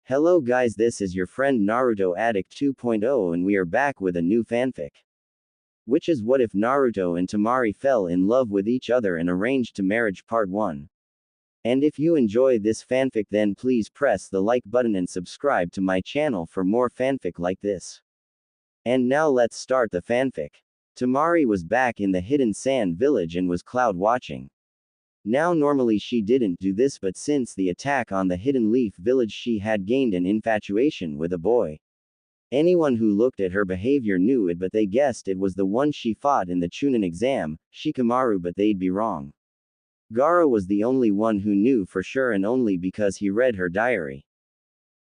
Hello guys, this is your friend Naruto Addict 2.0 and we are back with a new fanfic. Which is what if Naruto and Temari fell in love with each other and arranged to marriage part 1. And if you enjoy this fanfic then please press the like button and subscribe to my channel for more fanfic like this. And now let's start the fanfic. Temari was back in the hidden sand village and was cloud watching. Now normally she didn't do this, but since the attack on the hidden leaf village she had gained an infatuation with a boy. Anyone who looked at her behavior knew it, but they guessed it was the one she fought in the Chunin exam, Shikamaru, but they'd be wrong. Gaara was the only one who knew for sure, and only because he read her diary.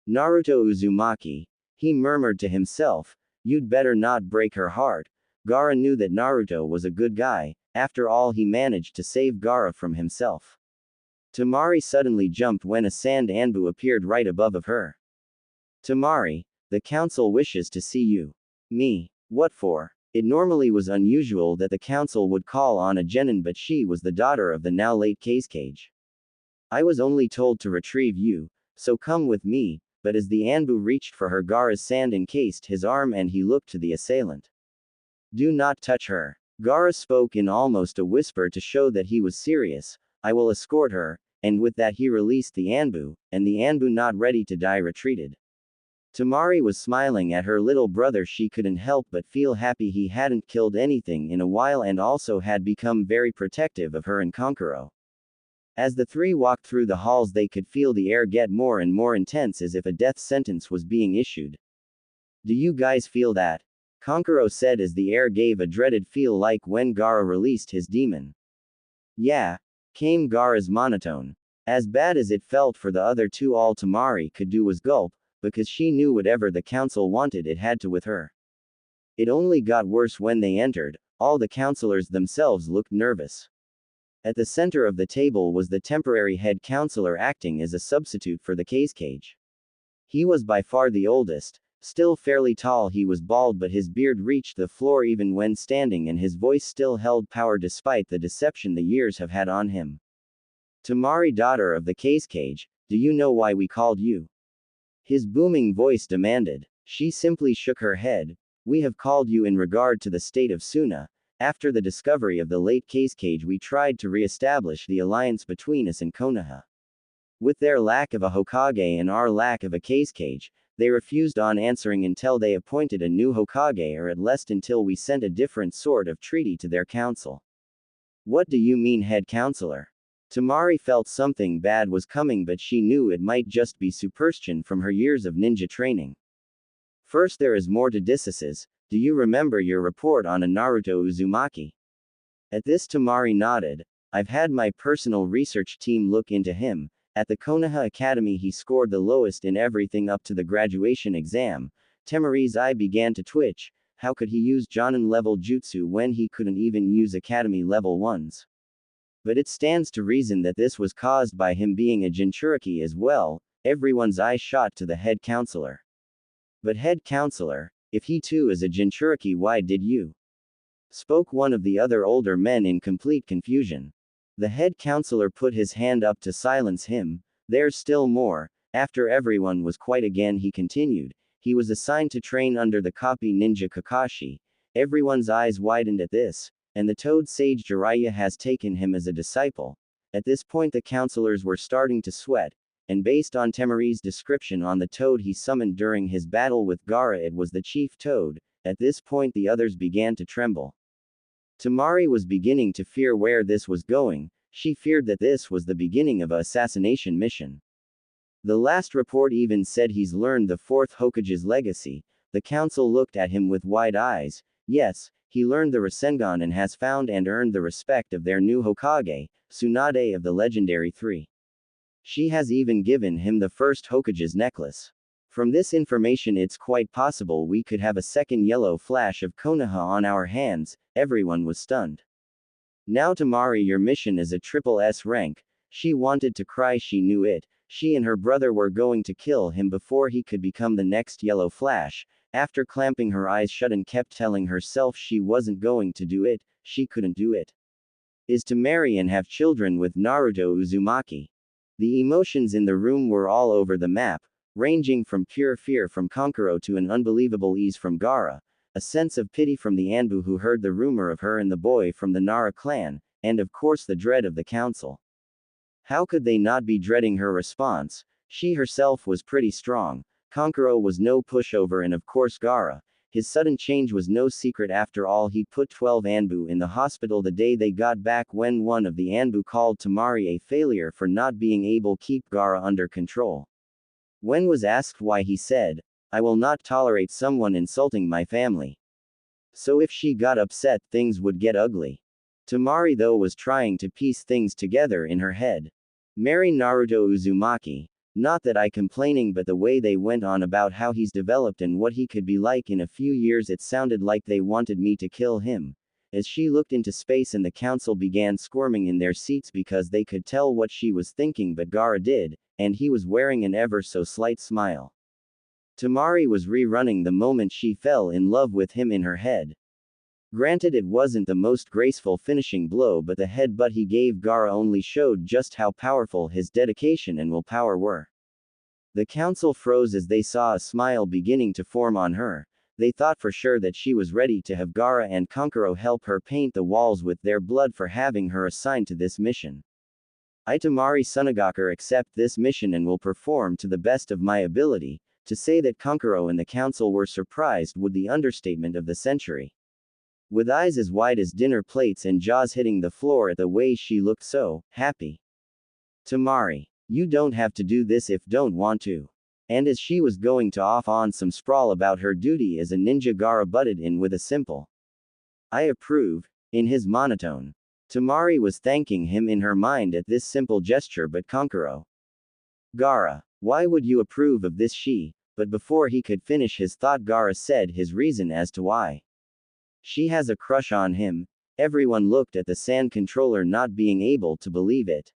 Naruto Uzumaki. He murmured to himself, "You'd better not break her heart." Gaara knew that Naruto was a good guy. After all, he managed to save Gaara from himself. Temari suddenly jumped when a sand anbu appeared right above of her. "Temari, the council wishes to see you." "Me? What for?" It normally was unusual that the council would call on a genin, but she was the daughter of the now late Kazekage. "I was only told to retrieve you, so come with me." But as the anbu reached for her, Gaara's sand encased his arm and he looked to the assailant. "Do not touch her." Gaara spoke in almost a whisper to show that he was serious. "I will escort her," and with that he released the anbu, and the anbu, not ready to die, retreated. Temari was smiling at her little brother. She couldn't help but feel happy he hadn't killed anything in a while and also had become very protective of her and Kankuro. As the three walked through the halls they could feel the air get more and more intense, as if a death sentence was being issued. "Do you guys feel that?" Kankuro said as the air gave a dreaded feel, like when Gaara released his demon. "Yeah," came Gaara's monotone. As bad as it felt for the other two, all Temari could do was gulp, because she knew whatever the council wanted it had to with her. It only got worse when they entered. All the counselors themselves looked nervous. At the center of the table was the temporary head counselor acting as a substitute for the Kazekage. He was by far the oldest. Still fairly tall, he was bald, but his beard reached the floor even when standing, and his voice still held power despite the deception the years have had on him. "Temari, daughter of the Kazekage, do you know why we called you?" His booming voice demanded. She simply shook her head. "We have called you in regard to the state of Suna. After the discovery of the late Kazekage, we tried to re-establish the alliance between us and Konoha. With their lack of a Hokage and our lack of a Kazekage, they refused on answering until they appointed a new Hokage, or at least until we sent a different sort of treaty to their council." "What do you mean, head counselor?" Temari felt something bad was coming, but she knew it might just be superstition from her years of ninja training. "First, there is more to this. Do you remember your report on a Naruto Uzumaki?" At this Temari nodded. "I've had my personal research team look into him. At the Konoha Academy he scored the lowest in everything up to the graduation exam." Temari's eye began to twitch. How could he use Jonin level jutsu when he couldn't even use Academy level ones? But it stands to reason that this was caused by him being a Jinchuriki as well. Everyone's eye shot to the head counselor. "But head counselor, if he too is a Jinchuriki, why did you?" spoke one of the other older men in complete confusion. The head counselor put his hand up to silence him. "There's still more." After everyone was quiet again, he continued. "He was assigned to train under the copy ninja Kakashi." Everyone's eyes widened at this. "And the toad sage Jiraiya has taken him as a disciple." At this point the counselors were starting to sweat, and based on Temari's description on the toad he summoned during his battle with Gaara, it was the chief toad. At this point the others began to tremble. Temari was beginning to fear where this was going. She feared that this was the beginning of a assassination mission. The last report even said he's learned the fourth Hokage's legacy. The council looked at him with wide eyes. Yes, he learned the Rasengan and has found and earned the respect of their new Hokage, Tsunade of the legendary three. She has even given him the first Hokage's necklace. From this information it's quite possible we could have a second yellow flash of Konoha on our hands. Everyone was stunned. "Now Temari, your mission is a triple S rank." She wanted to cry, she knew it. She and her brother were going to kill him before he could become the next yellow flash. After clamping her eyes shut and kept telling herself she wasn't going to do it, she couldn't do it. Is to marry and have children with Naruto Uzumaki. The emotions in the room were all over the map. ranging from pure fear from Kankuro to an unbelievable ease from Gaara, a sense of pity from the Anbu who heard the rumor of her and the boy from the Nara clan, and of course the dread of the council. How could they not be dreading her response? She herself was pretty strong. Kankuro was no pushover, and of course Gaara. His sudden change was no secret. After all, he put 12 Anbu in the hospital the day they got back when one of the Anbu called Temari a failure for not being able to keep Gaara under control. When was asked why, he said, "I will not tolerate someone insulting my family." So if she got upset, things would get ugly. Temari though was trying to piece things together in her head. Marry Naruto Uzumaki. Not that I complaining, but the way they went on about how he's developed and what he could be like in a few years, it sounded like they wanted me to kill him. As she looked into space and the council began squirming in their seats because they could tell what she was thinking, but Gaara did, and he was wearing an ever so slight smile. Temari was rerunning the moment she fell in love with him in her head. Granted, it wasn't the most graceful finishing blow, but the headbutt he gave Gaara only showed just how powerful his dedication and willpower were. The council froze as they saw a smile beginning to form on her. They thought for sure that she was ready to have Gaara and Kankuro help her paint the walls with their blood for having her assigned to this mission. I, Temari Sunagakur, accept this mission and will perform to the best of my ability. To say that Kankuro and the council were surprised would be the understatement of the century. With eyes as wide as dinner plates and jaws hitting the floor at the way she looked so happy. Temari, you don't have to do this if don't want to. And as she was going to off on some sprawl about her duty as a ninja, Gaara butted in with a simple "I approve," in his monotone. Temari was thanking him in her mind at this simple gesture, but Kankuro. "Gaara, why would you approve of this?" But before he could finish his thought, Gaara said his reason as to why. She has a crush on him. Everyone looked at the sand controller, not being able to believe it.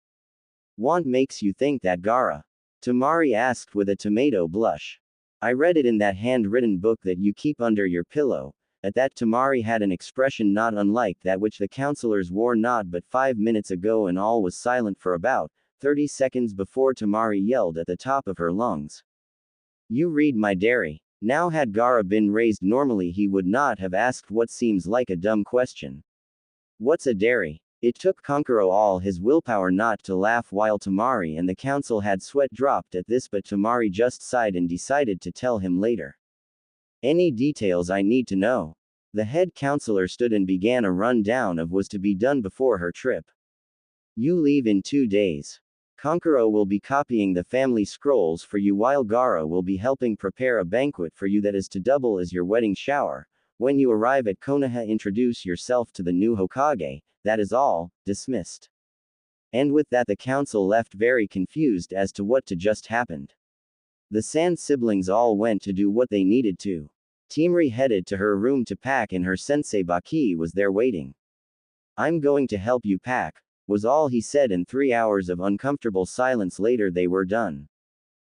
"What makes you think that, Gaara?" Temari asked with a tomato blush. "I read it in that handwritten book that you keep under your pillow." At that, Temari had an expression not unlike that which the counselors wore not but 5 minutes ago, and all was silent for about 30 seconds before Temari yelled at the top of her lungs. "You read my diary." Now, had Gaara been raised normally, he would not have asked what seems like a dumb question. "What's a diary?" It took Kankuro all his willpower not to laugh, while Temari and the council had sweat dropped at this, but Temari just sighed and decided to tell him later. "Any details I need to know?" The head counselor stood and began a rundown of what was to be done before her trip. "You leave in 2 days. Kankuro will be copying the family scrolls for you, while Gaara will be helping prepare a banquet for you that is to double as your wedding shower. When you arrive at Konoha, introduce yourself to the new Hokage. That is all." Dismissed. And with that, the council left very confused as to what to just happened. The Sand siblings all went to do what they needed to. Temari headed to her room to pack, and her sensei Baki was there waiting. "I'm going to help you pack," was all he said, and 3 hours of uncomfortable silence later they were done.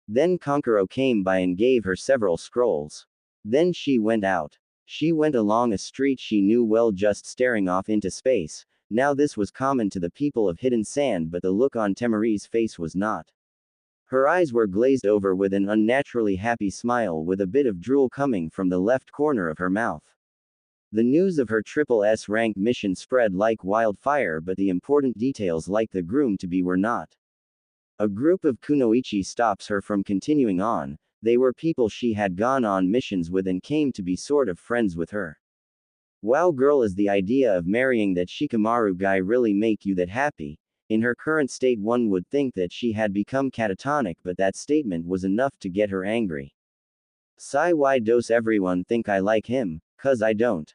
Then Kankuro came by and gave her several scrolls. Then she went out. She went along a street she knew well, just staring off into space. Now this was common to the people of Hidden Sand, but the look on Temari's face was not. Her eyes were glazed over with an unnaturally happy smile, with a bit of drool coming from the left corner of her mouth. The news of her triple S rank mission spread like wildfire, but the important details like the groom-to-be were not. A group of kunoichi stops her from continuing on. They were people she had gone on missions with and came to be sort of friends with her. "Wow girl, is the idea of marrying that Shikamaru guy really make you that happy?" In her current state, one would think that she had become catatonic, but that statement was enough to get her angry. "Sigh, why does everyone think I like him? 'Cause I don't.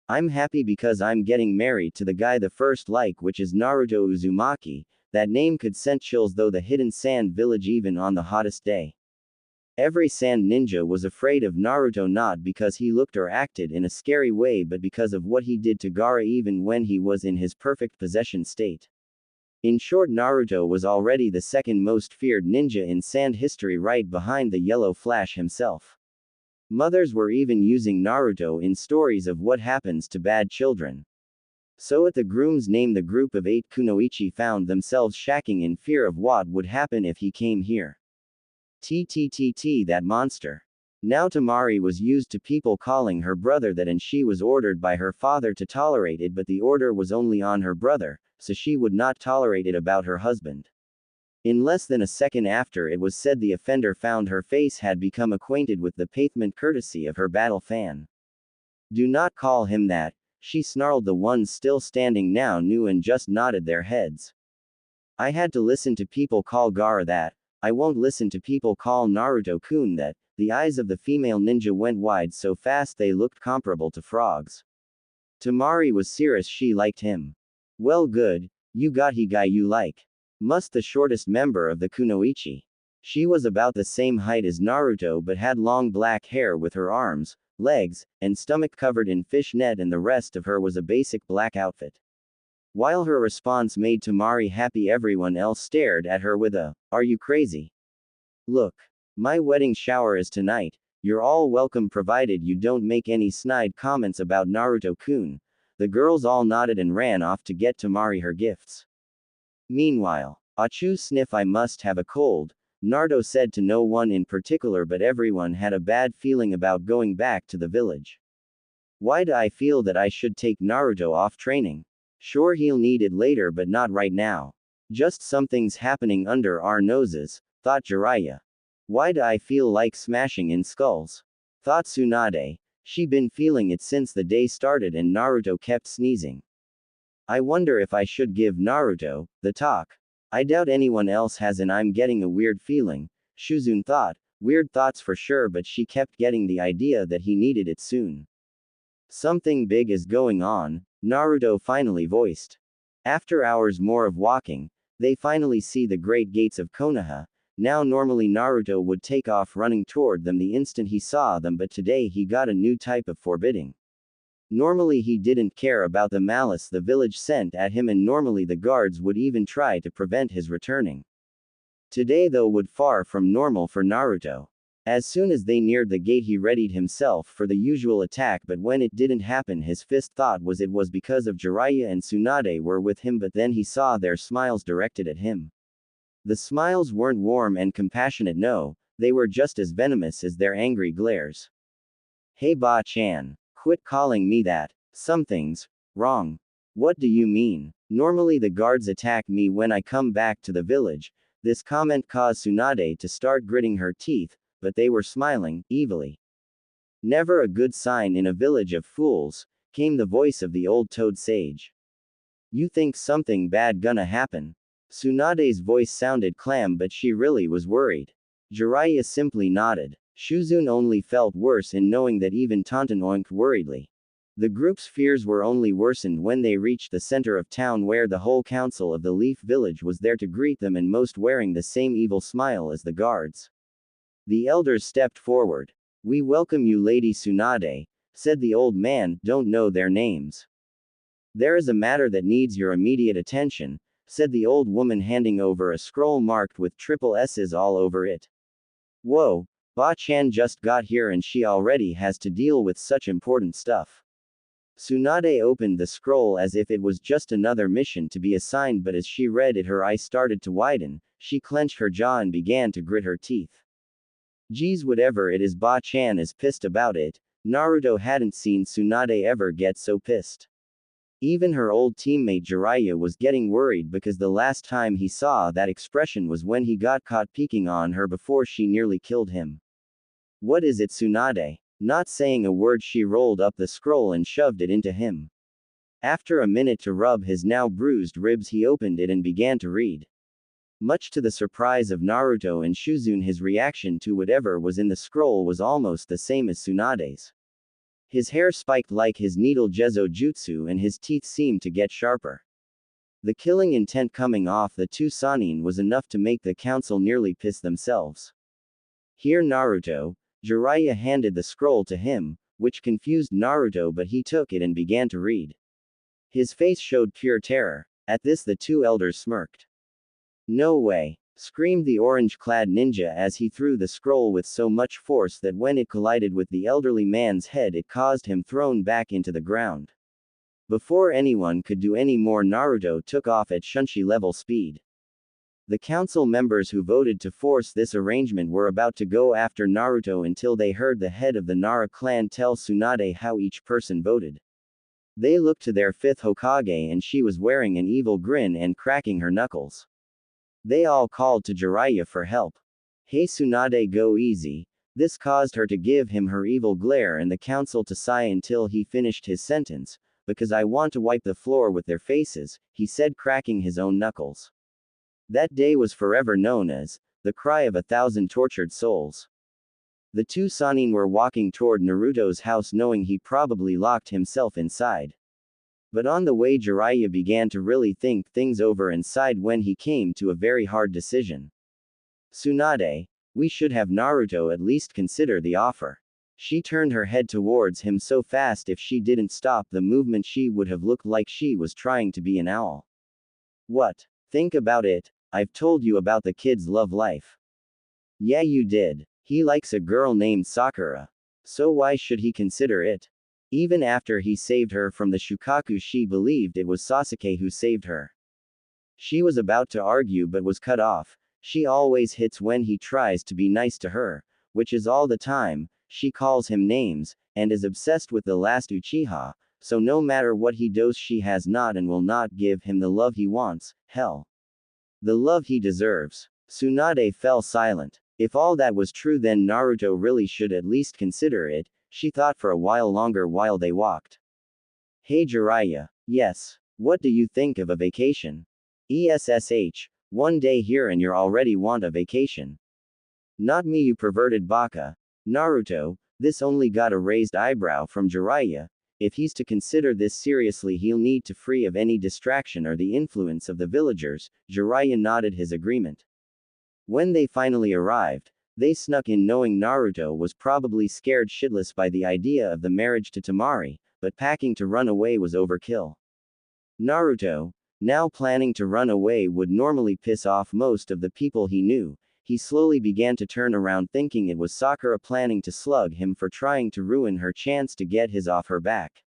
I'm happy because I'm getting married to the guy the first like, which is Naruto Uzumaki." That name could send chills through the Hidden Sand village even on the hottest day. Every sand ninja was afraid of Naruto, not because he looked or acted in a scary way, but because of what he did to Gaara even when he was in his perfect possession state. In short, Naruto was already the second most feared ninja in sand history, right behind the Yellow Flash himself. Mothers were even using Naruto in stories of what happens to bad children. So at the groom's name, the group of 8 kunoichi found themselves shacking in fear of what would happen if he came here. TTTT, that monster. Now Temari was used to people calling her brother that, and she was ordered by her father to tolerate it, but the order was only on her brother, so she would not tolerate it about her husband. In less than a second after it was said, the offender found her face had become acquainted with the pavement courtesy of her battle fan. Do not call him that, she snarled. The ones still standing now knew and just nodded their heads. I had to listen to people call Gaara that. I won't listen to people call Naruto-kun that. The eyes of the female ninja went wide so fast they looked comparable to frogs. Temari was serious. She liked him. Well, good, you got he guy you like. Must the shortest member of the kunoichi. She was about the same height as Naruto but had long black hair with her arms, legs, and stomach covered in fishnet, and the rest of her was a basic black outfit. While her response made Temari happy, everyone else stared at her with a, "Are you crazy? Look. My wedding shower is tonight, you're all welcome provided you don't make any snide comments about Naruto-kun." The girls all nodded and ran off to get Temari her gifts. Meanwhile, Achoo sniff, I must have a cold, Naruto said to no one in particular, but everyone had a bad feeling about going back to the village. Why do I feel that I should take Naruto off training? Sure, he'll need it later, but not right now. Just something's happening under our noses, thought Jiraiya. Why do I feel like smashing in skulls? Thought Tsunade. She been feeling it since the day started and Naruto kept sneezing. I wonder if I should give Naruto the talk. I doubt anyone else has, and I'm getting a weird feeling, Shuzune thought. Weird thoughts for sure, but she kept getting the idea that he needed it soon. Something big is going on, Naruto finally voiced. After hours more of walking, they finally see the great gates of Konoha. Now normally Naruto would take off running toward them the instant he saw them, but today he got a new type of forbidding. Normally he didn't care about the malice the village sent at him, and normally the guards would even try to prevent his returning. Today though would far from normal for Naruto. As soon as they neared the gate he readied himself for the usual attack, but when it didn't happen his first thought was it was because of Jiraiya and Tsunade were with him, but then he saw their smiles directed at him. The smiles weren't warm and compassionate, no, they were just as venomous as their angry glares. Hey Ba-chan, quit calling me that. Something's wrong. What do you mean? Normally the guards attack me when I come back to the village. This comment caused Tsunade to start gritting her teeth, but they were smiling, evilly. Never a good sign in a village of fools, came the voice of the old toad sage. You think something bad gonna happen? Tsunade's voice sounded calm, but she really was worried. Jiraiya simply nodded. Shuzune only felt worse in knowing that even Tonton oinked worriedly. The group's fears were only worsened when they reached the center of town, where the whole council of the Leaf Village was there to greet them, and most wearing the same evil smile as the guards. The elders stepped forward. We welcome you, Lady Tsunade, said the old man. Don't know their names. There is a matter that needs your immediate attention, said the old woman, handing over a scroll marked with triple S's all over it. Whoa, Ba-chan just got here and she already has to deal with such important stuff. Tsunade opened the scroll as if it was just another mission to be assigned, but as she read it her eyes started to widen, she clenched her jaw and began to grit her teeth. Geez, whatever it is, Ba-chan is pissed about it. Naruto hadn't seen Tsunade ever get so pissed. Even her old teammate Jiraiya was getting worried, because the last time he saw that expression was when he got caught peeking on her before she nearly killed him. What is it, Tsunade? Not saying a word, she rolled up the scroll and shoved it into him. After a minute to rub his now bruised ribs, he opened it and began to read. Much to the surprise of Naruto and Shuzune, his reaction to whatever was in the scroll was almost the same as Tsunade's. His hair spiked like his needle Jezo Jutsu and his teeth seemed to get sharper. The killing intent coming off the two Sannin was enough to make the council nearly piss themselves. Here, Naruto. Jiraiya handed the scroll to him, which confused Naruto, but he took it and began to read. His face showed pure terror. At this the two elders smirked. No way, screamed the orange-clad ninja as he threw the scroll with so much force that when it collided with the elderly man's head it caused him thrown back into the ground. Before anyone could do any more, Naruto took off at Shunshi level speed. The council members who voted to force this arrangement were about to go after Naruto until they heard the head of the Nara clan tell Tsunade how each person voted. They looked to their fifth Hokage and she was wearing an evil grin and cracking her knuckles. They all called to Jiraiya for help. Hey Tsunade, go easy. This caused her to give him her evil glare and the council to sigh until he finished his sentence, because I want to wipe the floor with their faces, he said, cracking his own knuckles. That day was forever known as the cry of 1,000 tortured souls. The two Sannin were walking toward Naruto's house knowing he probably locked himself inside. But on the way Jiraiya began to really think things over and sighed when he came to a very hard decision. Tsunade, we should have Naruto at least consider the offer. She turned her head towards him so fast if she didn't stop the movement she would have looked like she was trying to be an owl. What? Think about it, I've told you about the kid's love life. Yeah, you did. He likes a girl named Sakura. So why should he consider it? Even after he saved her from the Shukaku, she believed it was Sasuke who saved her. She was about to argue but was cut off. She always hits when he tries to be nice to her, which is all the time. She calls him names, and is obsessed with the last Uchiha, so no matter what he does she has not and will not give him the love he wants, hell. The love he deserves. Tsunade fell silent. If all that was true then Naruto really should at least consider it, she thought for a while longer while they walked. Hey Jiraiya. Yes. What do you think of a vacation? ESSH. One day here and you're already want a vacation. Not me, you perverted baka. Naruto, this only got a raised eyebrow from Jiraiya. If he's to consider this seriously he'll need to free of any distraction or the influence of the villagers. Jiraiya nodded his agreement. When they finally arrived, they snuck in knowing Naruto was probably scared shitless by the idea of the marriage to Temari, but packing to run away was overkill. Naruto, now planning to run away, would normally piss off most of the people he knew. He slowly began to turn around thinking it was Sakura planning to slug him for trying to ruin her chance to get his off her back.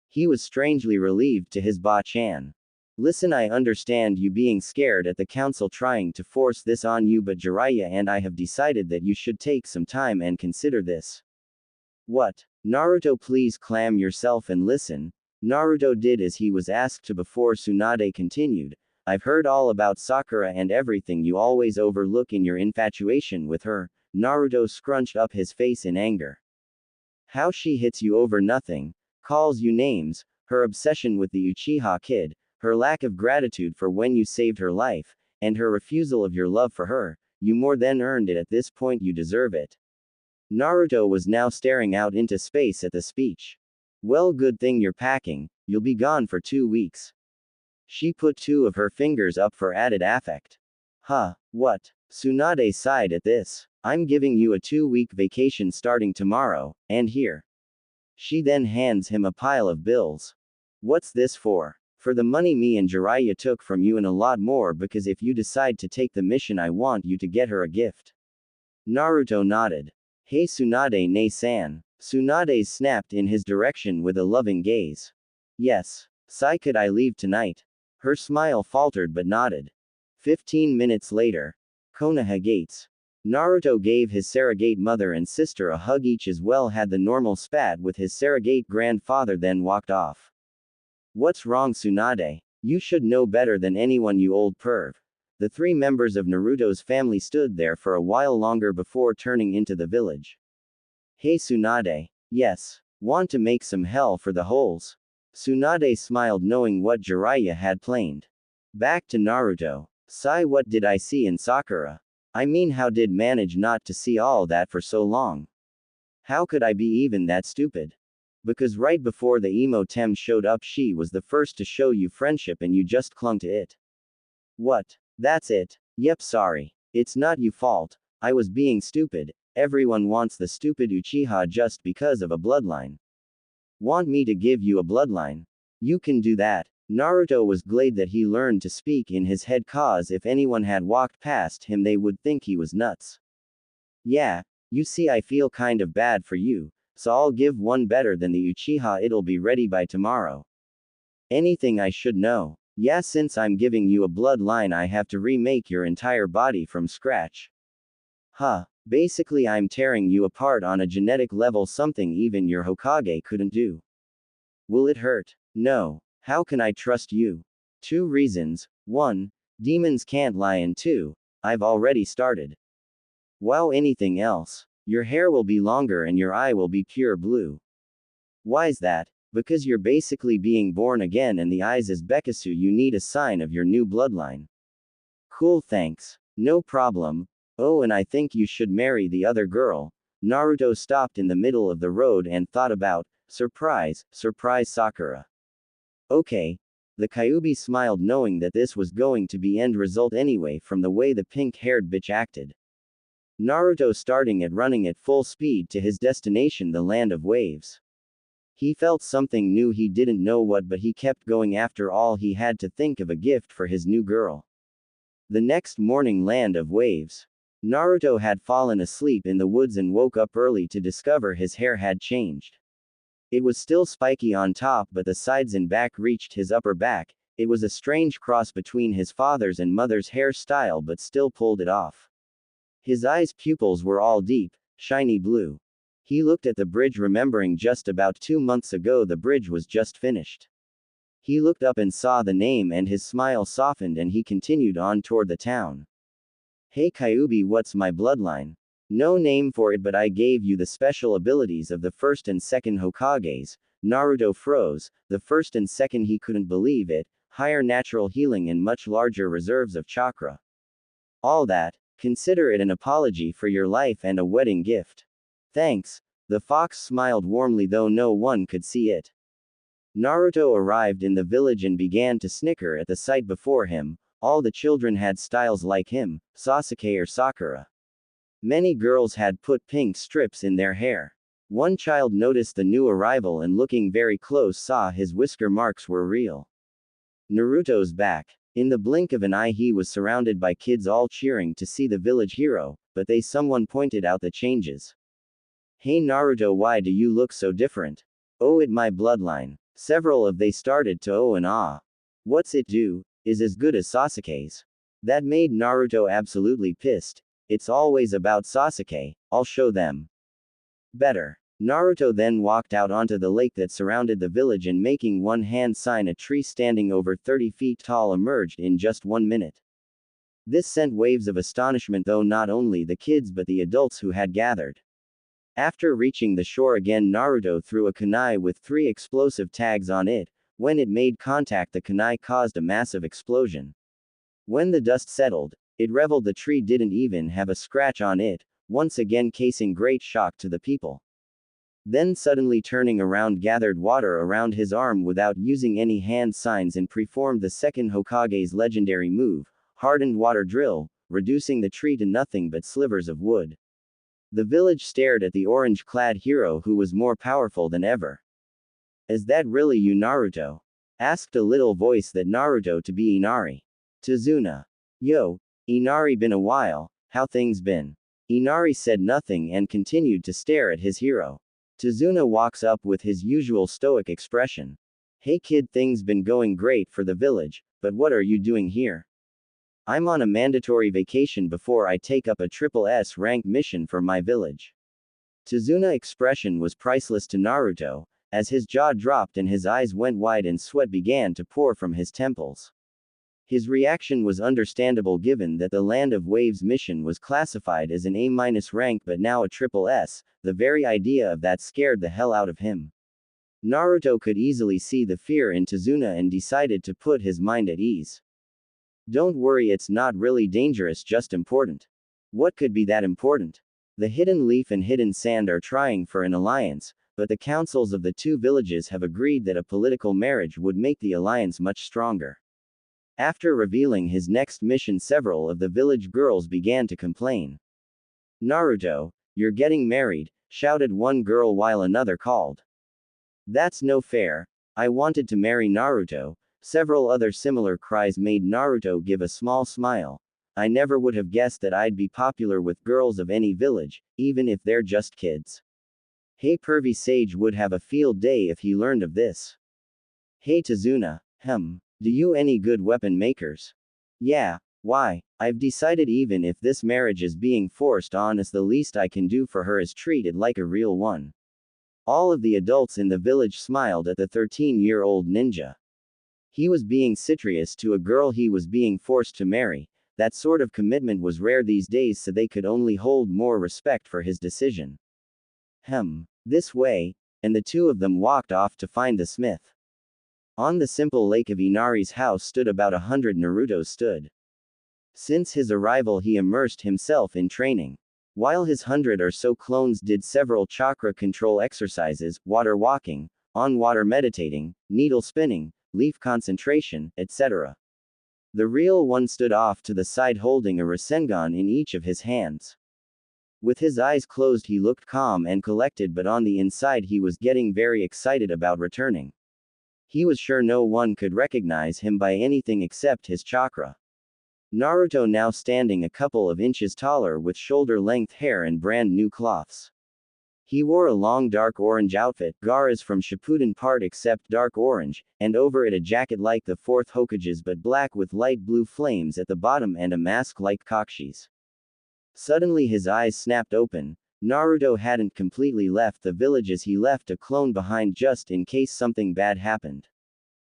He was strangely relieved to his Ba-chan. Listen, I understand you being scared at the council trying to force this on you, but Jiraiya and I have decided that you should take some time and consider this. What? Naruto, please calm yourself and listen. Naruto did as he was asked to before Tsunade continued. I've heard all about Sakura and everything you always overlook in your infatuation with her. Naruto scrunched up his face in anger. How she hits you over nothing, calls you names, her obsession with the Uchiha kid, her lack of gratitude for when you saved her life, and her refusal of your love for her, you more than earned it. At this point you deserve it. Naruto was now staring out into space at the speech. Well, good thing you're packing, you'll be gone for 2 weeks. She put 2 of her fingers up for added affect. Huh, what? Tsunade sighed at this. I'm giving you a 2-week vacation starting tomorrow, and here. She then hands him a pile of bills. What's this for? For the money me and Jiraiya took from you and a lot more, because if you decide to take the mission I want you to get her a gift. Naruto nodded. Hey Tsunade ne-san. Tsunade snapped in his direction with a loving gaze. Yes. Sai, could I leave tonight? Her smile faltered but nodded. 15 minutes later. Konoha Gates. Naruto gave his surrogate mother and sister a hug each, as well had the normal spat with his surrogate grandfather, then walked off. What's wrong, Tsunade? You should know better than anyone, you old perv. The 3 members of Naruto's family stood there for a while longer before turning into the village. Hey Tsunade. Yes. Want to make some hell for the holes? Tsunade smiled knowing what Jiraiya had planned. Back to Naruto. Sai, what did I see in Sakura? I mean, how did manage not to see all that for so long? How could I be even that stupid? Because right before the emo Tem showed up she was the first to show you friendship and you just clung to it. What? That's it. Yep, sorry. It's not your fault. I was being stupid. Everyone wants the stupid Uchiha just because of a bloodline. Want me to give you a bloodline? You can do that. Naruto was glad that he learned to speak in his head, cause if anyone had walked past him they would think he was nuts. Yeah, you see, I feel kind of bad for you, so I'll give one better than the Uchiha. It'll be ready by tomorrow. Anything I should know? Yeah, since I'm giving you a bloodline, I have to remake your entire body from scratch. Huh. Basically, I'm tearing you apart on a genetic level, something even your Hokage couldn't do. Will it hurt? No. How can I trust you? 2 reasons. 1. Demons can't lie, and 2. I've already started. Wow, anything else? Your hair will be longer and your eye will be pure blue. Why's that? Because you're basically being born again, and the eyes is Bekasu. You need a sign of your new bloodline. Cool, thanks. No problem. Oh, and I think you should marry the other girl. Naruto stopped in the middle of the road and thought about, surprise, Sakura. Okay. The Kyuubi smiled, knowing that this was going to be end result anyway from the way the pink-haired bitch acted. Naruto starting at running at full speed to his destination, the land of waves. He felt something new, he didn't know what, but he kept going. After all, he had to think of a gift for his new girl. The next morning, land of waves. Naruto had fallen asleep in the woods and woke up early to discover his hair had changed. It was still spiky on top, but the sides and back reached his upper back. It was a strange cross between his father's and mother's hairstyle, but still pulled it off. His eyes' pupils were all deep, shiny blue. He looked at the bridge, remembering just about 2 months ago the bridge was just finished. He looked up and saw the name, and his smile softened, and he continued on toward the town. Hey Kyuubi, what's my bloodline? No name for it, but I gave you the special abilities of the first and second Hokages. Naruto froze. The first and second, he couldn't believe it. Higher natural healing and much larger reserves of chakra. All that. Consider it an apology for your life and a wedding gift. Thanks. The fox smiled warmly, though no one could see it. Naruto arrived in the village and began to snicker at the sight before him. All the children had styles like him, Sasuke or Sakura. Many girls had put pink strips in their hair. One child noticed the new arrival and, looking very close, saw his whisker marks were real. Naruto's back. In the blink of an eye, he was surrounded by kids all cheering to see the village hero, but someone pointed out the changes. Hey Naruto, why do you look so different? Oh, it my bloodline. Several of they started to oh and ah. What's it do? Is as good as Sasuke's. That made Naruto absolutely pissed. It's always about Sasuke, I'll show them. Better. Naruto then walked out onto the lake that surrounded the village, and making one hand sign, a tree standing over 30 feet tall emerged in just 1 minute. This sent waves of astonishment, though not only the kids but the adults who had gathered. After reaching the shore again, Naruto threw a kunai with 3 explosive tags on it. When it made contact, the kunai caused a massive explosion. When the dust settled, it reveled. The tree didn't even have a scratch on it, once again causing great shock to the people. Then suddenly turning around, gathered water around his arm without using any hand signs, and performed the second Hokage's legendary move, hardened water drill, reducing the tree to nothing but slivers of wood. The village stared at the orange-clad hero, who was more powerful than ever. Is that really you, Naruto? Asked a little voice that Naruto to be Inari. Tazuna. Yo, Inari, been a while, how things been? Inari said nothing and continued to stare at his hero. Tazuna walks up with his usual stoic expression. Hey kid, things been going great for the village, but what are you doing here? I'm on a mandatory vacation before I take up a SSS rank mission for my village. Tazuna's expression was priceless to Naruto, as his jaw dropped and his eyes went wide and sweat began to pour from his temples. His reaction was understandable given that the Land of Waves mission was classified as an A- rank but now a SSS. The very idea of that scared the hell out of him. Naruto could easily see the fear in Tazuna and decided to put his mind at ease. Don't worry, it's not really dangerous, just important. What could be that important? The Hidden Leaf and Hidden Sand are trying for an alliance, but the councils of the 2 villages have agreed that a political marriage would make the alliance much stronger. After revealing his next mission, several of the village girls began to complain. Naruto, you're getting married, shouted one girl while another called. That's no fair. I wanted to marry Naruto. Several other similar cries made Naruto give a small smile. I never would have guessed that I'd be popular with girls of any village, even if they're just kids. Hey, pervy sage would have a field day if he learned of this. Hey Tazuna, Do you any good weapon makers? Yeah, why? I've decided even if this marriage is being forced on us, the least I can do for her is treat it like a real one. All of the adults in the village smiled at the 13-year-old ninja. He was being serious to a girl he was being forced to marry. That sort of commitment was rare these days, so they could only hold more respect for his decision. This way, and the two of them walked off to find the smith. On the simple lake of Inari's house stood about 100 Narutos stood. Since his arrival he immersed himself in training. While his 100 or so clones did several chakra control exercises, water walking, on water meditating, needle spinning, leaf concentration, etc. The real one stood off to the side holding a Rasengan in each of his hands. With his eyes closed he looked calm and collected, but on the inside he was getting very excited about returning. He was sure no one could recognize him by anything except his chakra. Naruto now standing a couple of inches taller with shoulder-length hair and brand new cloths. He wore a long dark orange outfit, Gaara's from Shippuden part except dark orange, and over it a jacket like the fourth Hokage's but black with light blue flames at the bottom and a mask like Kakushi's. Suddenly his eyes snapped open. Naruto hadn't completely left the village as he left a clone behind just in case something bad happened.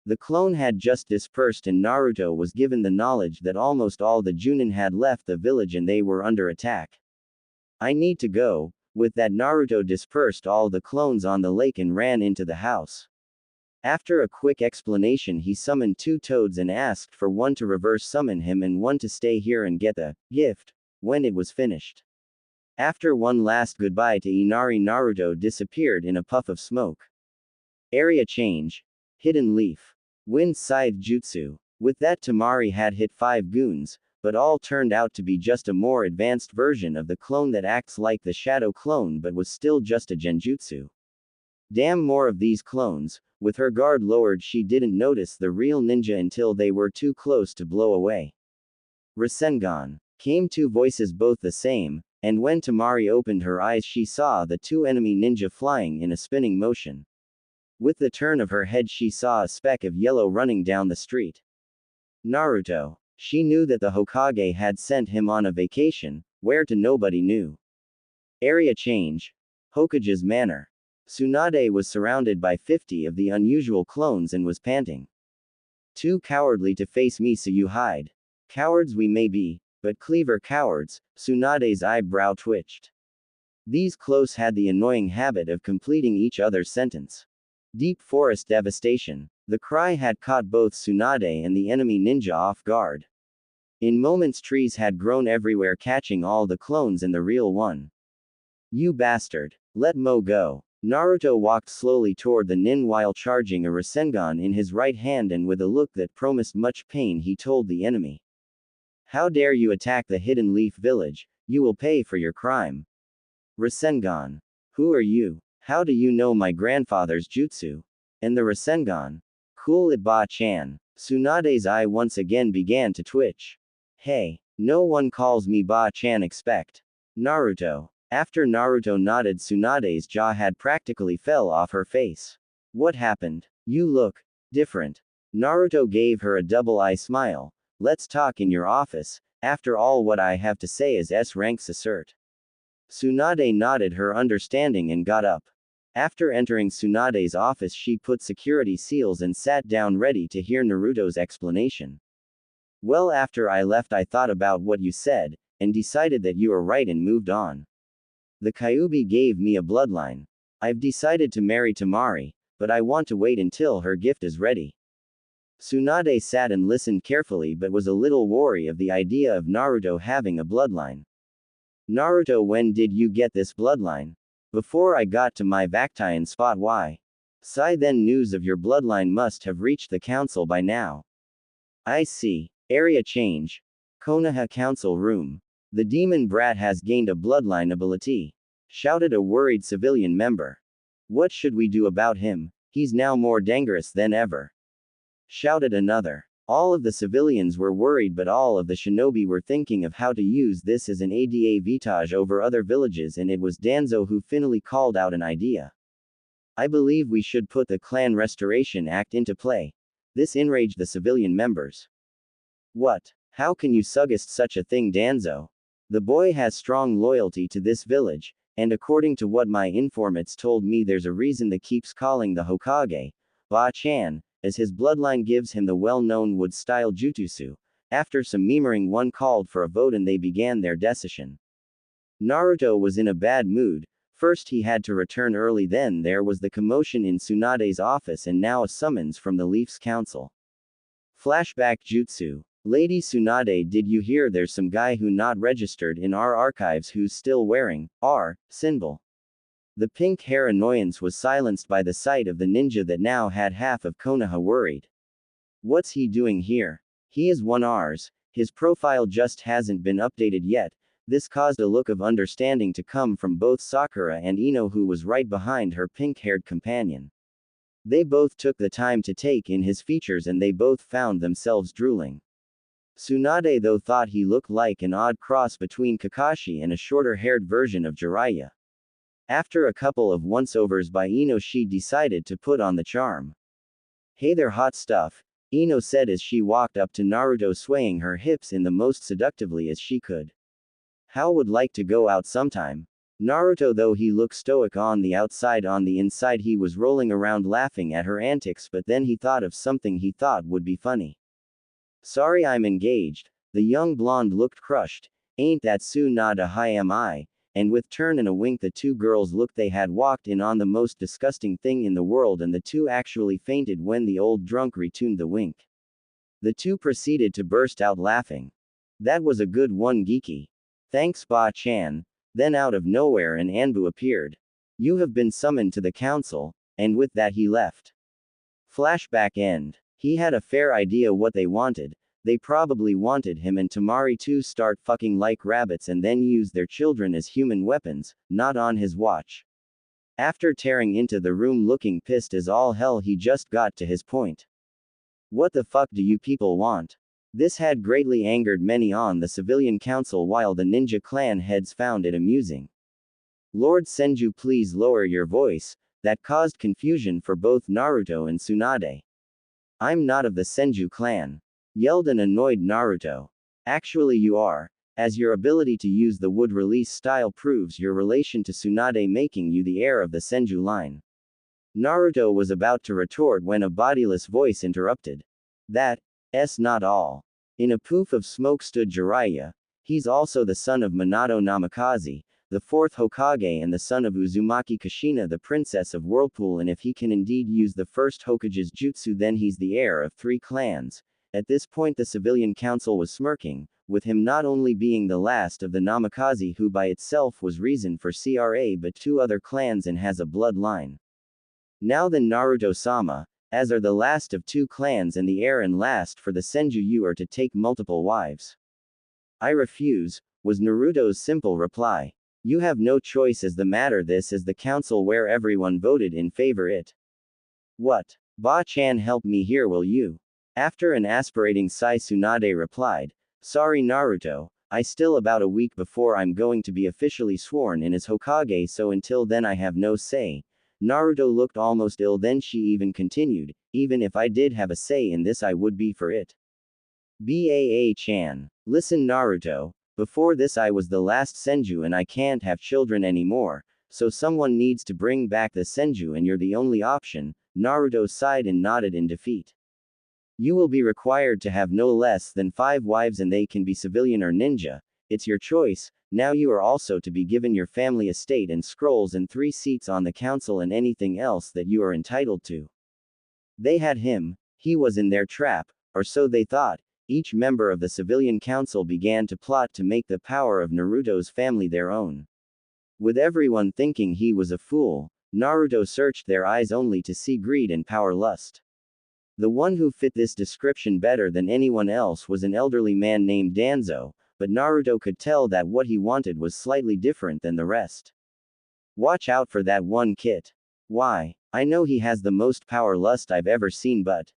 The clone had just dispersed and Naruto was given the knowledge that almost all the Junin had left the village and they were under attack. I need to go. With that Naruto dispersed all the clones on the lake and ran into the house. After a quick explanation he summoned two toads and asked for one to reverse summon him and one to stay here and get the gift when it was finished. After one last goodbye to Inari, Naruto disappeared in a puff of smoke. Area change. Hidden leaf. Wind scythe jutsu. With that Temari had hit 5 goons, but all turned out to be just a more advanced version of the clone that acts like the shadow clone but was still just a genjutsu. Damn, more of these clones. With her guard lowered she didn't notice the real ninja until they were too close to blow away. Rasengan. Came two voices both the same, and when Temari opened her eyes she saw the two enemy ninja flying in a spinning motion. With the turn of her head she saw a speck of yellow running down the street. Naruto. She knew that the Hokage had sent him on a vacation, where to nobody knew. Area change. Hokage's manor. Tsunade was surrounded by 50 of the unusual clones and was panting. Too cowardly to face me, so you hide. Cowards we may be, but clever cowards. Tsunade's eyebrow twitched. These close had the annoying habit of completing each other's sentence. Deep forest devastation. The cry had caught both Tsunade and the enemy ninja off guard. In moments trees had grown everywhere, catching all the clones and the real one. You bastard. Let Mo go. Naruto walked slowly toward the nin while charging a Rasengan in his right hand, and with a look that promised much pain he told the enemy. How dare you attack the Hidden Leaf village? You will pay for your crime. Rasengan. Who are you? How do you know my grandfather's jutsu? And the Rasengan? Cool it, Ba-chan. Tsunade's eye once again began to twitch. Hey, no one calls me Ba-chan, expect. Naruto. After Naruto nodded, Tsunade's jaw had practically fell off her face. What happened? You look different. Naruto gave her a double-eye smile. Let's talk in your office. After all, what I have to say is S-ranks assert. Tsunade nodded her understanding and got up. After entering Tsunade's office she put security seals and sat down ready to hear Naruto's explanation. Well, after I left I thought about what you said, and decided that you are right and moved on. The Kyuubi gave me a bloodline. I've decided to marry Temari, but I want to wait until her gift is ready. Tsunade sat and listened carefully but was a little wary of the idea of Naruto having a bloodline. Naruto, when did you get this bloodline? Before I got to my Vactian spot. Why? Sigh, then news of your bloodline must have reached the council by now. I see. Area change. Konoha council room. The demon brat has gained a bloodline ability. Shouted a worried civilian member. What should we do about him? He's now more dangerous than ever. Shouted another. All of the civilians were worried, but all of the shinobi were thinking of how to use this as an advantage over other villages, and it was Danzo who finally called out an idea. I believe we should put the Clan Restoration Act into play. This enraged the civilian members. What? How can you suggest such a thing, Danzo? The boy has strong loyalty to this village, and according to what my informants told me, there's a reason that keeps calling the Hokage Ba-chan, as his bloodline gives him the well-known wood-style jutsu. After some murmuring, one called for a vote and they began their decision. Naruto was in a bad mood. First he had to return early, then there was the commotion in Tsunade's office, and now a summons from the Leafs Council. Flashback jutsu. Lady Tsunade, did you hear there's some guy who not registered in our archives who's still wearing our symbol? The pink hair annoyance was silenced by the sight of the ninja that now had half of Konoha worried. What's he doing here? He is one ours, his profile just hasn't been updated yet. This caused a look of understanding to come from both Sakura and Ino, who was right behind her pink-haired companion. They both took the time to take in his features and they both found themselves drooling. Tsunade though thought he looked like an odd cross between Kakashi and a shorter-haired version of Jiraiya. After a couple of once-overs by Ino, she decided to put on the charm. Hey there, hot stuff, Ino said as she walked up to Naruto, swaying her hips in the most seductively as she could. How would like to go out sometime? Naruto, though he looked stoic on the outside, on the inside he was rolling around laughing at her antics, but then he thought of something he thought would be funny. Sorry, I'm engaged. The young blonde looked crushed. Ain't that Tsunade high am I? And with turn and a wink the two girls looked. They had walked in on the most disgusting thing in the world, and the two actually fainted when the old drunk retuned the wink. The two proceeded to burst out laughing. That was a good one, geeky. Thanks, Ba-chan. Then out of nowhere an Anbu appeared. You have been summoned to the council, and with that he left. Flashback end. He had a fair idea what they wanted. They probably wanted him and Temari to start fucking like rabbits and then use their children as human weapons, not on his watch. After tearing into the room looking pissed as all hell, he just got to his point. What the fuck do you people want? This had greatly angered many on the civilian council, while the ninja clan heads found it amusing. Lord Senju, please lower your voice. That caused confusion for both Naruto and Tsunade. I'm not of the Senju clan, yelled an annoyed Naruto. Actually you are, as your ability to use the wood release style proves your relation to Tsunade, making you the heir of the Senju line. Naruto was about to retort when a bodiless voice interrupted. That's not all. In a poof of smoke stood Jiraiya. He's also the son of Minato Namikaze, the fourth Hokage, and the son of Uzumaki Kushina, the princess of Whirlpool, and if he can indeed use the first Hokage's jutsu, then he's the heir of 3 clans. At this point the civilian council was smirking, with him not only being the last of the Namikaze, who by itself was reason for CRA, but 2 other clans and has a bloodline. Now then, Naruto-sama, as are the last of 2 clans and the heir and last for the Senju, you are to take multiple wives. I refuse, was Naruto's simple reply. You have no choice as the matter. This is the council where everyone voted in favor it. What? Ba-chan, help me here, will you? After an aspirating sigh, Tsunade replied, sorry Naruto, I still about a week before I'm going to be officially sworn in as Hokage, so until then I have no say. Naruto looked almost ill, then she even continued, even if I did have a say in this I would be for it. Baa-chan. Listen Naruto, before this I was the last Senju and I can't have children anymore, so someone needs to bring back the Senju and you're the only option. Naruto sighed and nodded in defeat. You will be required to have no less than 5 wives and they can be civilian or ninja. It's your choice. Now you are also to be given your family estate and scrolls and 3 seats on the council and anything else that you are entitled to. They had him. He was in their trap, or so they thought. Each member of the civilian council began to plot to make the power of Naruto's family their own. With everyone thinking he was a fool, Naruto searched their eyes only to see greed and power lust. The one who fit this description better than anyone else was an elderly man named Danzo, but Naruto could tell that what he wanted was slightly different than the rest. Watch out for that one kit. Why, I know he has the most power lust I've ever seen, but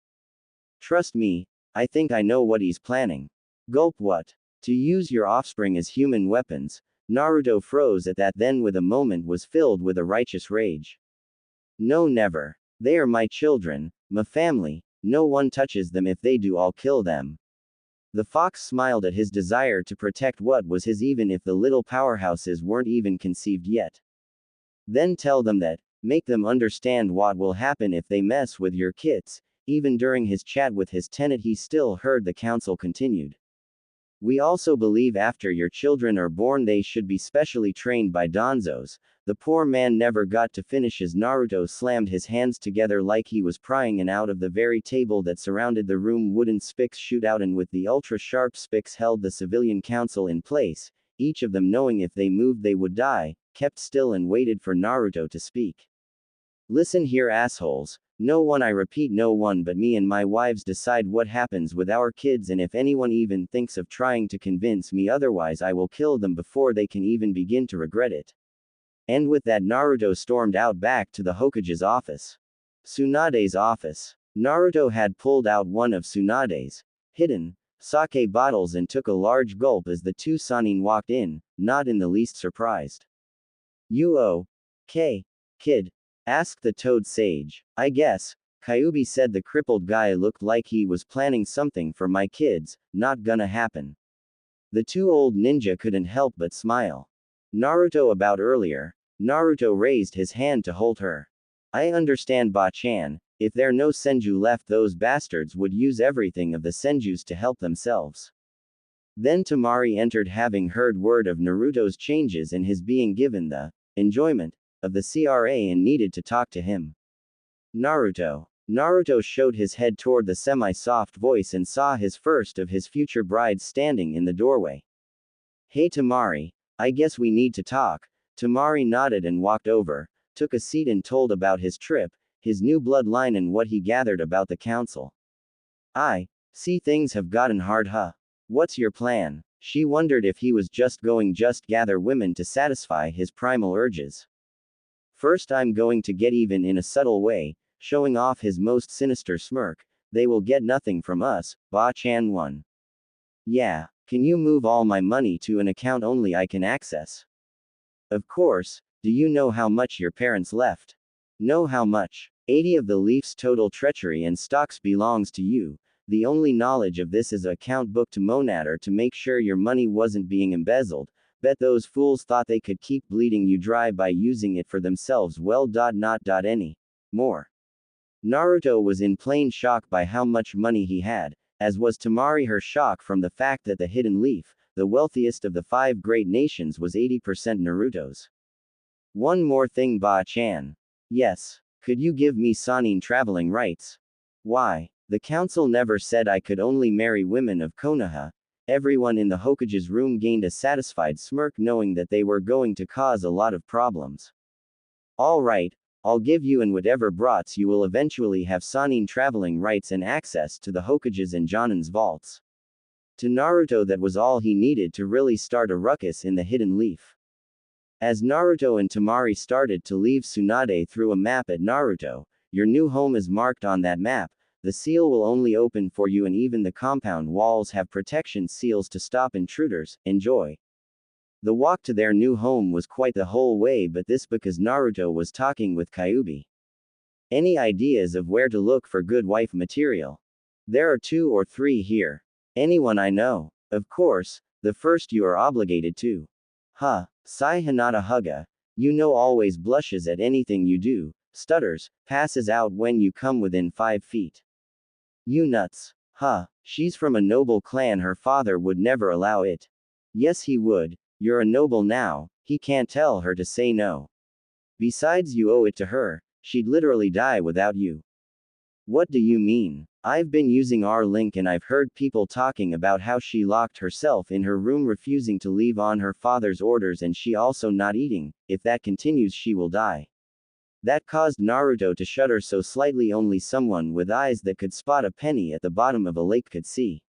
trust me, I think I know what he's planning. Gulp. What? To use your offspring as human weapons? Naruto froze at that, then with a moment was filled with a righteous rage. No, never. They are my children, my family. No one touches them. If they do, I'll kill them. The fox smiled at his desire to protect what was his, even if the little powerhouses weren't even conceived yet. Then tell them that, make them understand what will happen if they mess with your kids. Even during his chat with his tenant, he still heard the council continued. We also believe after your children are born they should be specially trained by donzos. The poor man never got to finish as Naruto slammed his hands together like he was prying and out of the very table that surrounded the room. Wooden spikes shoot out, and with the ultra-sharp spikes held the civilian council in place, each of them knowing if they moved they would die, kept still and waited for Naruto to speak. Listen here, assholes. No one, I repeat, no one but me and my wives decide what happens with our kids, and if anyone even thinks of trying to convince me otherwise, I will kill them before they can even begin to regret it. And with that, Naruto stormed out back to the Hokage's office. Tsunade's office. Naruto had pulled out one of Tsunade's hidden sake bottles and took a large gulp as the two Sannin walked in, not in the least surprised. You okay, kid? Asked the Toad Sage. I guess, Kyuubi said. The crippled guy looked like he was planning something for my kids. Not gonna happen. The two old ninja couldn't help but smile. Naruto, about earlier. Naruto raised his hand to hold her. I understand, Ba-chan. If there no senju left, those bastards would use everything of the senjus to help themselves. Then Temari entered, having heard word of Naruto's changes and his being given the enjoyment of the CRA, and needed to talk to him. Naruto. Naruto showed his head toward the semi-soft voice and saw his first of his future brides standing in the doorway. Hey Temari, I guess we need to talk. Temari nodded and walked over, took a seat and told about his trip, his new bloodline and what he gathered about the council. I see things have gotten hard, huh? What's your plan? She wondered if he was just gather women to satisfy his primal urges. First, I'm going to get even in a subtle way, showing off his most sinister smirk. They will get nothing from us, Ba-chan won. Yeah, can you move all my money to an account only I can access? Of course. Do you know how much your parents left? Know how much? 80 of the Leaf's total treachery and stocks belongs to you. The only knowledge of this is an account book to Monader to make sure your money wasn't being embezzled. Bet those fools thought they could keep bleeding you dry by using it for themselves. Well, any more. Naruto was in plain shock by how much money he had, as was Temari, her shock from the fact that the Hidden Leaf, the wealthiest of the 5 great nations, was 80% Naruto's. One more thing, Ba-chan. Yes. Could you give me Sannin traveling rights? Why? The council never said I could only marry women of Konoha. Everyone in the Hokage's room gained a satisfied smirk, knowing that they were going to cause a lot of problems. All right, I'll give you, and whatever brats you will eventually have Sannin traveling rights and access to the Hokage's and Jonin's vaults. To Naruto, that was all he needed to really start a ruckus in the Hidden Leaf. As Naruto and Temari started to leave, Tsunade threw a map at Naruto. Your new home is marked on that map. The seal will only open for you, and even the compound walls have protection seals to stop intruders. Enjoy. The walk to their new home was quite the whole way, but this because Naruto was talking with Kyuubi. Any ideas of where to look for good wife material? There are 2 or 3 here. Anyone I know? Of course, the first you are obligated to. Huh, Sai Hinata Huga. You know, always blushes at anything you do, stutters, passes out when you come within 5 feet. You nuts. Huh, she's from a noble clan, her father would never allow it. Yes, he would. You're a noble now, he can't tell her to say no. Besides, you owe it to her, she'd literally die without you. What do you mean? I've been using our link and I've heard people talking about how she locked herself in her room, refusing to leave on her father's orders, and she also not eating. If that continues, she will die. That caused Naruto to shudder so slightly only someone with eyes that could spot a penny at the bottom of a lake could see.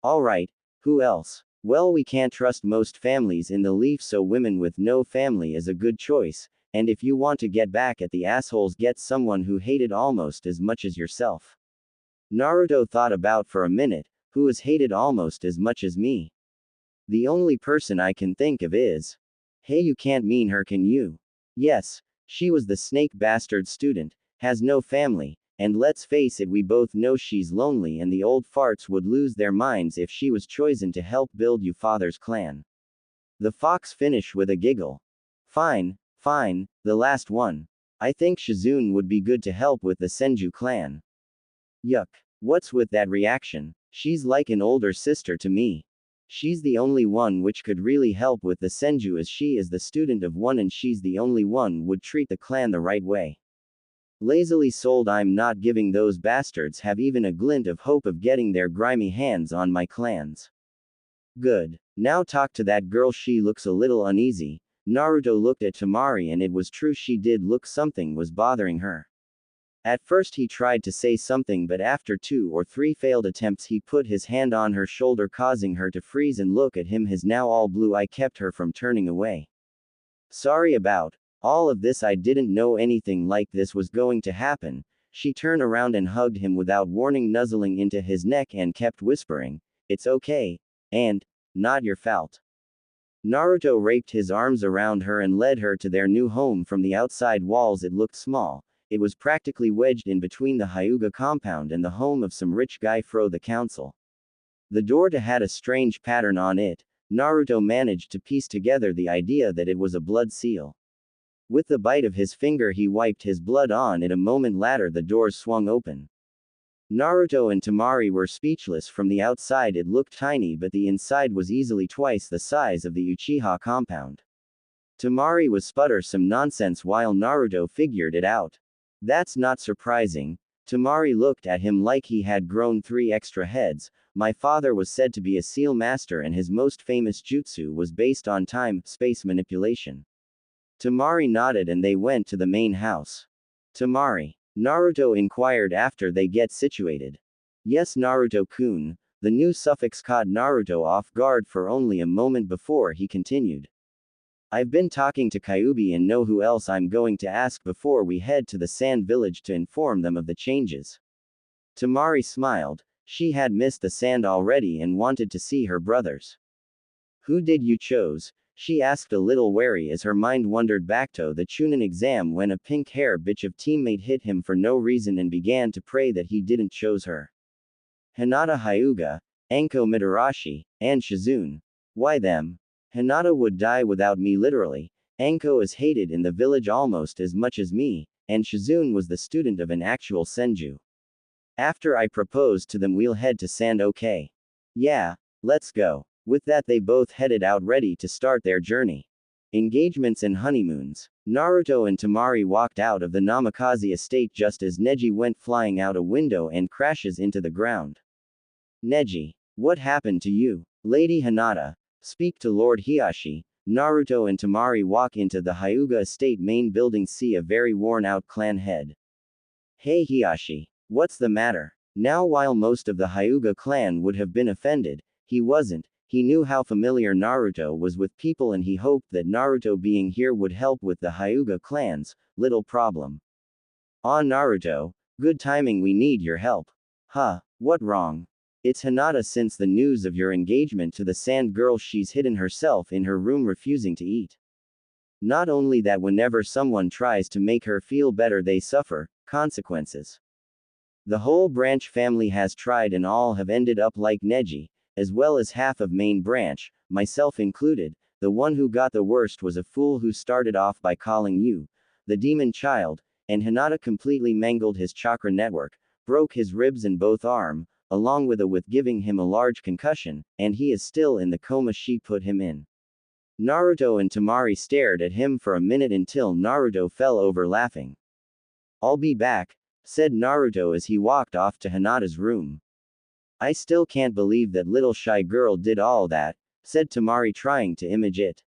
Alright, who else? Well, we can't trust most families in the Leaf, so women with no family is a good choice, and if you want to get back at the assholes, get someone who hated almost as much as yourself. Naruto thought about for a minute. Who has hated almost as much as me? The only person I can think of is. Hey, you can't mean her, can you? Yes. She was the snake bastard student, has no family, and let's face it, we both know she's lonely and the old farts would lose their minds if she was chosen to help build your father's clan. The fox finished with a giggle. Fine, fine, the last one. I think Shizune would be good to help with the Senju clan. Yuck. What's with that reaction? She's like an older sister to me. She's the only one which could really help with the Senju as she is the student of one and she's the only one would treat the clan the right way. Lazily sold, I'm not giving those bastards have even a glint of hope of getting their grimy hands on my clans. Good. Now talk to that girl, she looks a little uneasy. Naruto looked at Temari and it was true, she did look something was bothering her. At first he tried to say something, but after 2 or 3 failed attempts he put his hand on her shoulder, causing her to freeze and look at him. His now all blue eye kept her from turning away. Sorry about all of this, I didn't know anything like this was going to happen. She turned around and hugged him without warning, nuzzling into his neck and kept whispering, "It's okay, and not your fault." Naruto wrapped his arms around her and led her to their new home from the outside walls. It looked small. It was practically wedged in between the Hyuga compound and the home of some rich guy fro the council. The door had a strange pattern on it. Naruto managed to piece together the idea that it was a blood seal. With the bite of his finger he wiped his blood on it. A moment later the doors swung open. Naruto and Temari were speechless. From the outside it looked tiny, but the inside was easily twice the size of the Uchiha compound. Temari was sputter some nonsense while Naruto figured it out. That's not surprising. Temari looked at him like he had grown 3 extra heads. My father was said to be a seal master and his most famous jutsu was based on time-space manipulation. Temari nodded and they went to the main house. Temari, Naruto inquired after they get situated. Yes, Naruto-kun. The new suffix caught Naruto off guard for only a moment before he continued. I've been talking to Kyuubi and know who else I'm going to ask before we head to the sand village to inform them of the changes. Temari smiled. She had missed the sand already and wanted to see her brothers. Who did you chose? She asked a little wary as her mind wandered back to the Chunin exam when a pink hair bitch of teammate hit him for no reason and began to pray that he didn't chose her. Hinata Hyuga, Anko Mitarashi, and Shizune. Why them? Hinata would die without me literally. Anko is hated in the village almost as much as me, and Shizune was the student of an actual Senju. After I proposed to them, we'll head to sand, okay? Yeah, let's go. With that they both headed out ready to start their journey. Engagements and honeymoons. Naruto and Temari walked out of the Namikaze estate just as Neji went flying out a window and crashes into the ground. Neji, what happened to you? Lady Hinata, speak to Lord Hiashi. Naruto and Temari walk into the Hyuga estate main building, see a very worn out clan head. Hey Hiashi, what's the matter? Now while most of the Hyuga clan would have been offended, he wasn't. He knew how familiar Naruto was with people and he hoped that Naruto being here would help with the Hyuga clans. Little problem. Ah, Naruto, good timing, we need your help. Huh, what wrong? It's Hinata. Since the news of your engagement to the sand girl, she's hidden herself in her room refusing to eat. Not only that, whenever someone tries to make her feel better they suffer consequences. The whole branch family has tried and all have ended up like Neji, as well as half of main branch, myself included. The one who got the worst was a fool who started off by calling you the demon child, and Hinata completely mangled his chakra network, broke his ribs and both arm, along with giving him a large concussion, and he is still in the coma she put him in. Naruto and Temari stared at him for a minute until Naruto fell over laughing. I'll be back, said Naruto as he walked off to Hinata's room. I still can't believe that little shy girl did all that, said Temari trying to image it.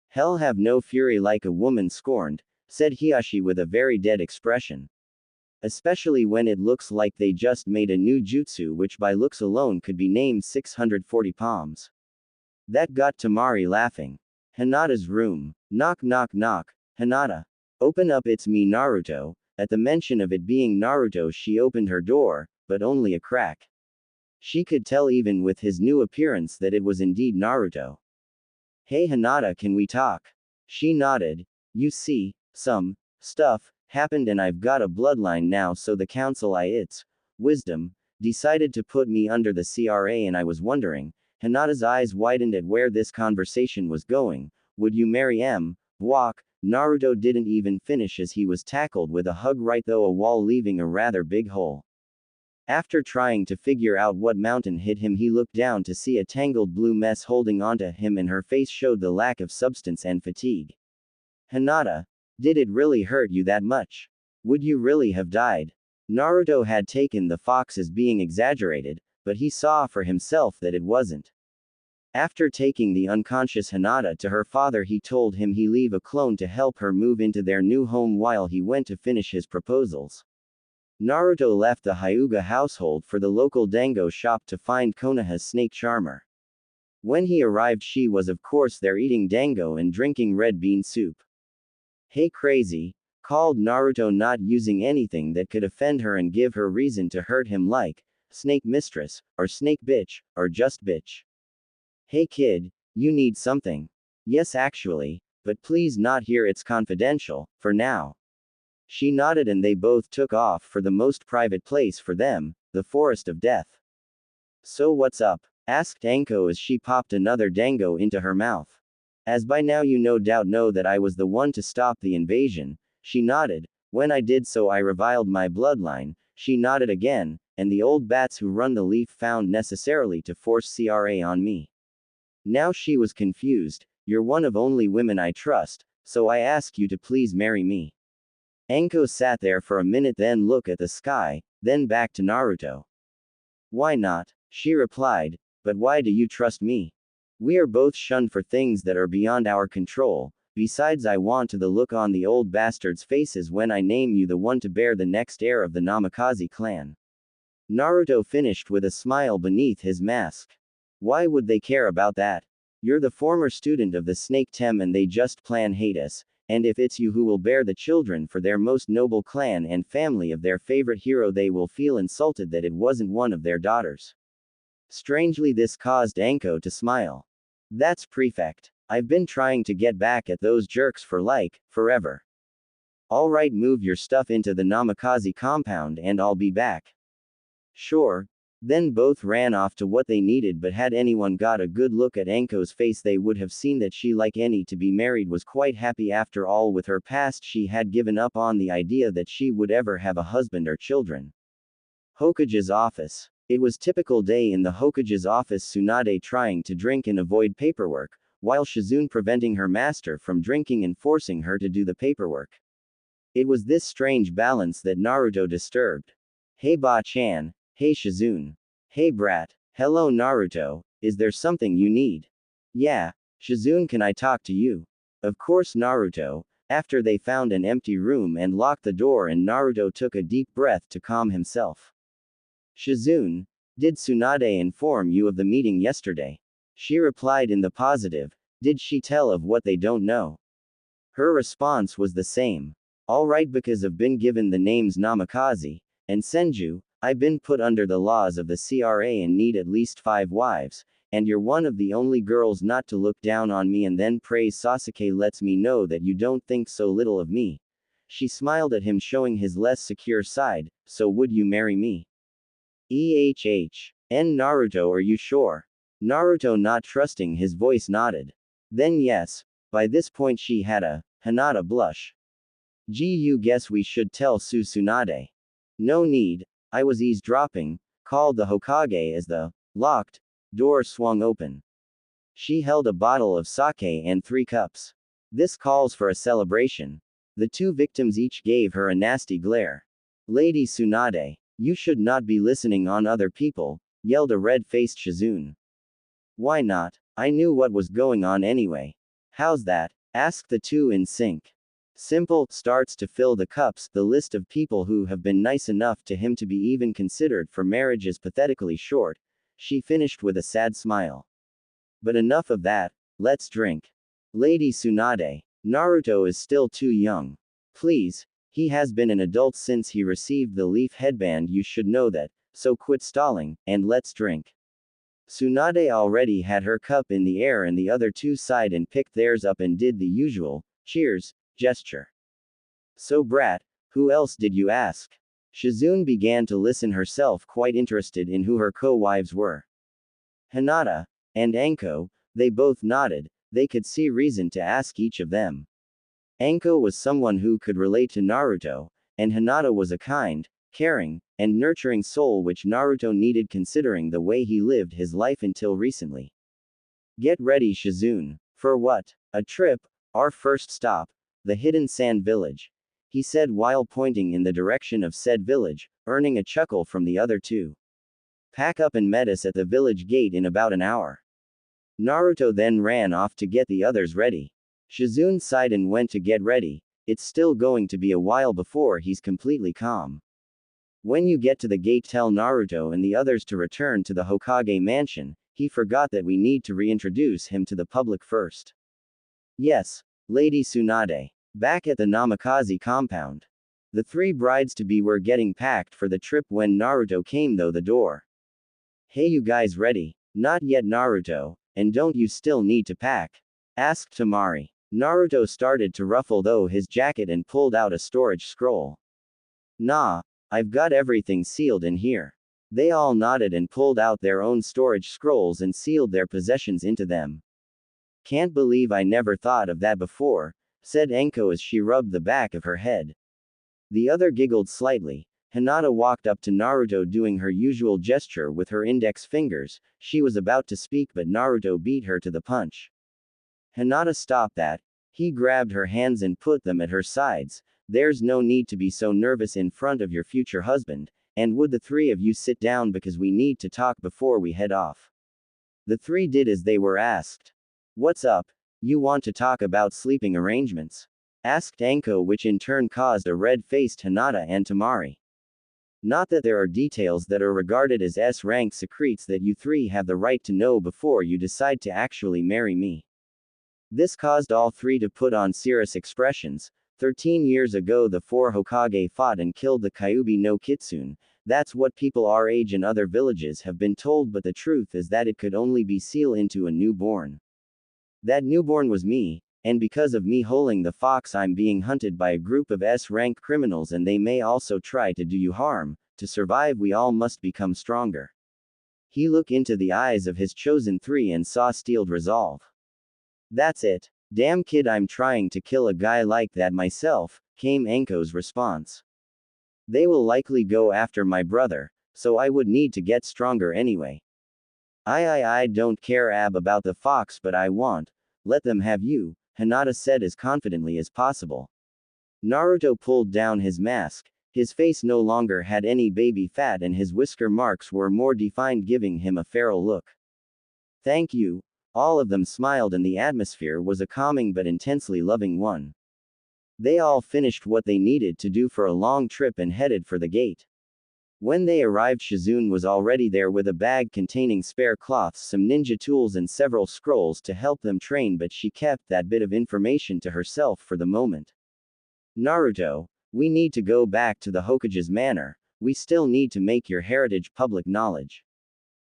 Hell, have no fury like a woman scorned, said Hiashi with a very dead expression. Especially when it looks like they just made a new jutsu which by looks alone could be named 640 palms. That got Temari laughing. Hinata's room. Knock knock knock. Hinata. Open up, it's me Naruto. At the mention of it being Naruto she opened her door, but only a crack. She could tell even with his new appearance that it was indeed Naruto. Hey Hinata, can we talk? She nodded. You see, some stuff, happened and I've got a bloodline now, so the council its wisdom decided to put me under the CRA, and I was wondering. Hinata's eyes widened at where this conversation was going. Would you marry M? Walk. Naruto didn't even finish as he was tackled with a hug right through a wall, leaving a rather big hole. After trying to figure out what mountain hit him, he looked down to see a tangled blue mess holding onto him, and her face showed the lack of substance and fatigue. Hinata, did it really hurt you that much? Would you really have died? Naruto had taken the fox as being exaggerated, but he saw for himself that it wasn't. After taking the unconscious Hinata to her father, he told him he leave a clone to help her move into their new home while he went to finish his proposals. Naruto left the Hyuga household for the local dango shop to find Konoha's snake charmer. When he arrived, she was of course there eating dango and drinking red bean soup. "Hey crazy," called Naruto, not using anything that could offend her and give her reason to hurt him, like snake mistress, or snake bitch, or just bitch. "Hey kid, you need something?" "Yes actually, but please not here, it's confidential, for now." She nodded and they both took off for the most private place for them, the Forest of Death. "So what's up?" asked Anko as she popped another dango into her mouth. "As by now you no doubt know that I was the one to stop the invasion." She nodded. "When I did so I reviled my bloodline." She nodded again, "and the old bats who run the leaf found necessarily to force CRA on me." Now she was confused. "You're one of only women I trust, so I ask you to please marry me." Anko sat there for a minute, then looked at the sky, then back to Naruto. "Why not?" she replied. "But why do you trust me? We are both shunned for things that are beyond our control. Besides, I want to look on the old bastards' faces when I name you the one to bear the next heir of the Namikaze clan." Naruto finished with a smile beneath his mask. "Why would they care about that? You're the former student of the Snake Tem and they just plain hate us, and if it's you who will bear the children for their most noble clan and family of their favorite hero, they will feel insulted that it wasn't one of their daughters." Strangely, this caused Anko to smile. "That's Prefect. I've been trying to get back at those jerks for forever. Alright, move your stuff into the Namikaze compound and I'll be back." "Sure." Then both ran off to what they needed, but had anyone got a good look at Anko's face, they would have seen that she, like any to be married, was quite happy. After all, with her past, she had given up on the idea that she would ever have a husband or children. Hokage's office. It was typical day in the Hokage's office, Tsunade trying to drink and avoid paperwork, while Shizune preventing her master from drinking and forcing her to do the paperwork. It was this strange balance that Naruto disturbed. "Hey Ba-chan. Hey Shizune. Hey brat. Hello Naruto, is there something you need?" "Yeah. Shizune, can I talk to you?" "Of course Naruto." After they found an empty room and locked the door, and Naruto took a deep breath to calm himself. "Shizune, did Tsunade inform you of the meeting yesterday?" She replied in the positive. "Did she tell of what they don't know?" Her response was the same. "Alright, because I've been given the names Namikaze and Senju, I've been put under the laws of the CRA and need at least 5 wives, and you're one of the only girls not to look down on me and then praise Sasuke lets me know that you don't think so little of me." She smiled at him, showing his less secure side. "So would you marry me?" Naruto, are you sure?" Naruto, not trusting his voice, nodded. "Then yes." By this point she had a Hinata blush. "You guess we should tell Tsunade?" "No need. I was eavesdropping," called the Hokage as the locked door swung open. She held a bottle of sake and 3 cups. "This calls for a celebration." The 2 victims each gave her a nasty glare. "Lady Tsunade, you should not be listening on other people," yelled a red-faced Shizune. "Why not? I knew what was going on anyway." "How's that?" asked the 2 in sync. "Simple, starts to fill the cups. The list of people who have been nice enough to him to be even considered for marriage is pathetically short." She finished with a sad smile. "But enough of that, let's drink." "Lady Tsunade, Naruto is still too young. Please, he has been an adult since he received the leaf headband, you should know that, so quit stalling, and let's drink." Tsunade already had her cup in the air and the other 2 sighed and picked theirs up and did the usual, cheers, gesture. "So brat, Who else did you ask? Shizune began to listen herself, quite interested in who her co-wives were. Hinata and Anko, they both nodded, they could see reason to ask each of them. Anko was someone who could relate to Naruto, and Hinata was a kind, caring, and nurturing soul which Naruto needed considering the way he lived his life until recently. Get ready, Shizune. For what? A trip, our first stop, the hidden sand village, he said while pointing in the direction of said village, earning a chuckle from the other two. Pack up and meet us at the village gate in about an hour. Naruto then ran off to get the others ready. Shizune sighed and went to get ready. It's still going to be a while before he's completely calm. When you get to the gate, tell Naruto and the others to return to the Hokage mansion. He forgot that we need to reintroduce him to the public first. Yes, Lady Tsunade. Back at the Namikaze compound. The three brides-to-be were getting packed for the trip when Naruto came through the door. Hey, you guys ready? Not yet, Naruto, and don't you still need to pack? Asked Temari. Naruto started to ruffle though his jacket and pulled out a storage scroll. Nah, I've got everything sealed in here. They all nodded and pulled out their own storage scrolls and sealed their possessions into them. Can't believe I never thought of that before, said Anko as she rubbed the back of her head. The other giggled slightly. Hinata walked up to Naruto doing her usual gesture with her index fingers. She was about to speak but Naruto beat her to the punch. Hinata stopped that. He grabbed her hands and put them at her sides. There's no need to be so nervous in front of your future husband, and would the three of you sit down because we need to talk before we head off. The three did as they were asked. What's up? You want to talk about sleeping arrangements? Asked Anko, which in turn caused a red-faced Hinata and Temari. Not that there are details that are regarded as S-rank secrets that you three have the right to know before you decide to actually marry me. This caused all three to put on serious expressions. 13 years ago the four Hokage fought and killed the Kyuubi no Kitsune. That's what people our age in other villages have been told, but the truth is that it could only be sealed into a newborn. That newborn was me, and because of me holding the fox I'm being hunted by a group of S-rank criminals and they may also try to do you harm. To survive we all must become stronger. He looked into the eyes of his chosen three and saw steeled resolve. That's it. Damn kid, I'm trying to kill a guy like that myself, came Anko's response. They will likely go after my brother, so I would need to get stronger anyway. I don't care about the fox, but I want, let them have you, Hinata said as confidently as possible. Naruto pulled down his mask. His face no longer had any baby fat and his whisker marks were more defined, giving him a feral look. Thank you. All of them smiled and the atmosphere was a calming but intensely loving one. They all finished what they needed to do for a long trip and headed for the gate. When they arrived, Shizune was already there with a bag containing spare cloths, some ninja tools and several scrolls to help them train, but she kept that bit of information to herself for the moment. Naruto, we need to go back to the Hokage's manor. We still need to make your heritage public knowledge.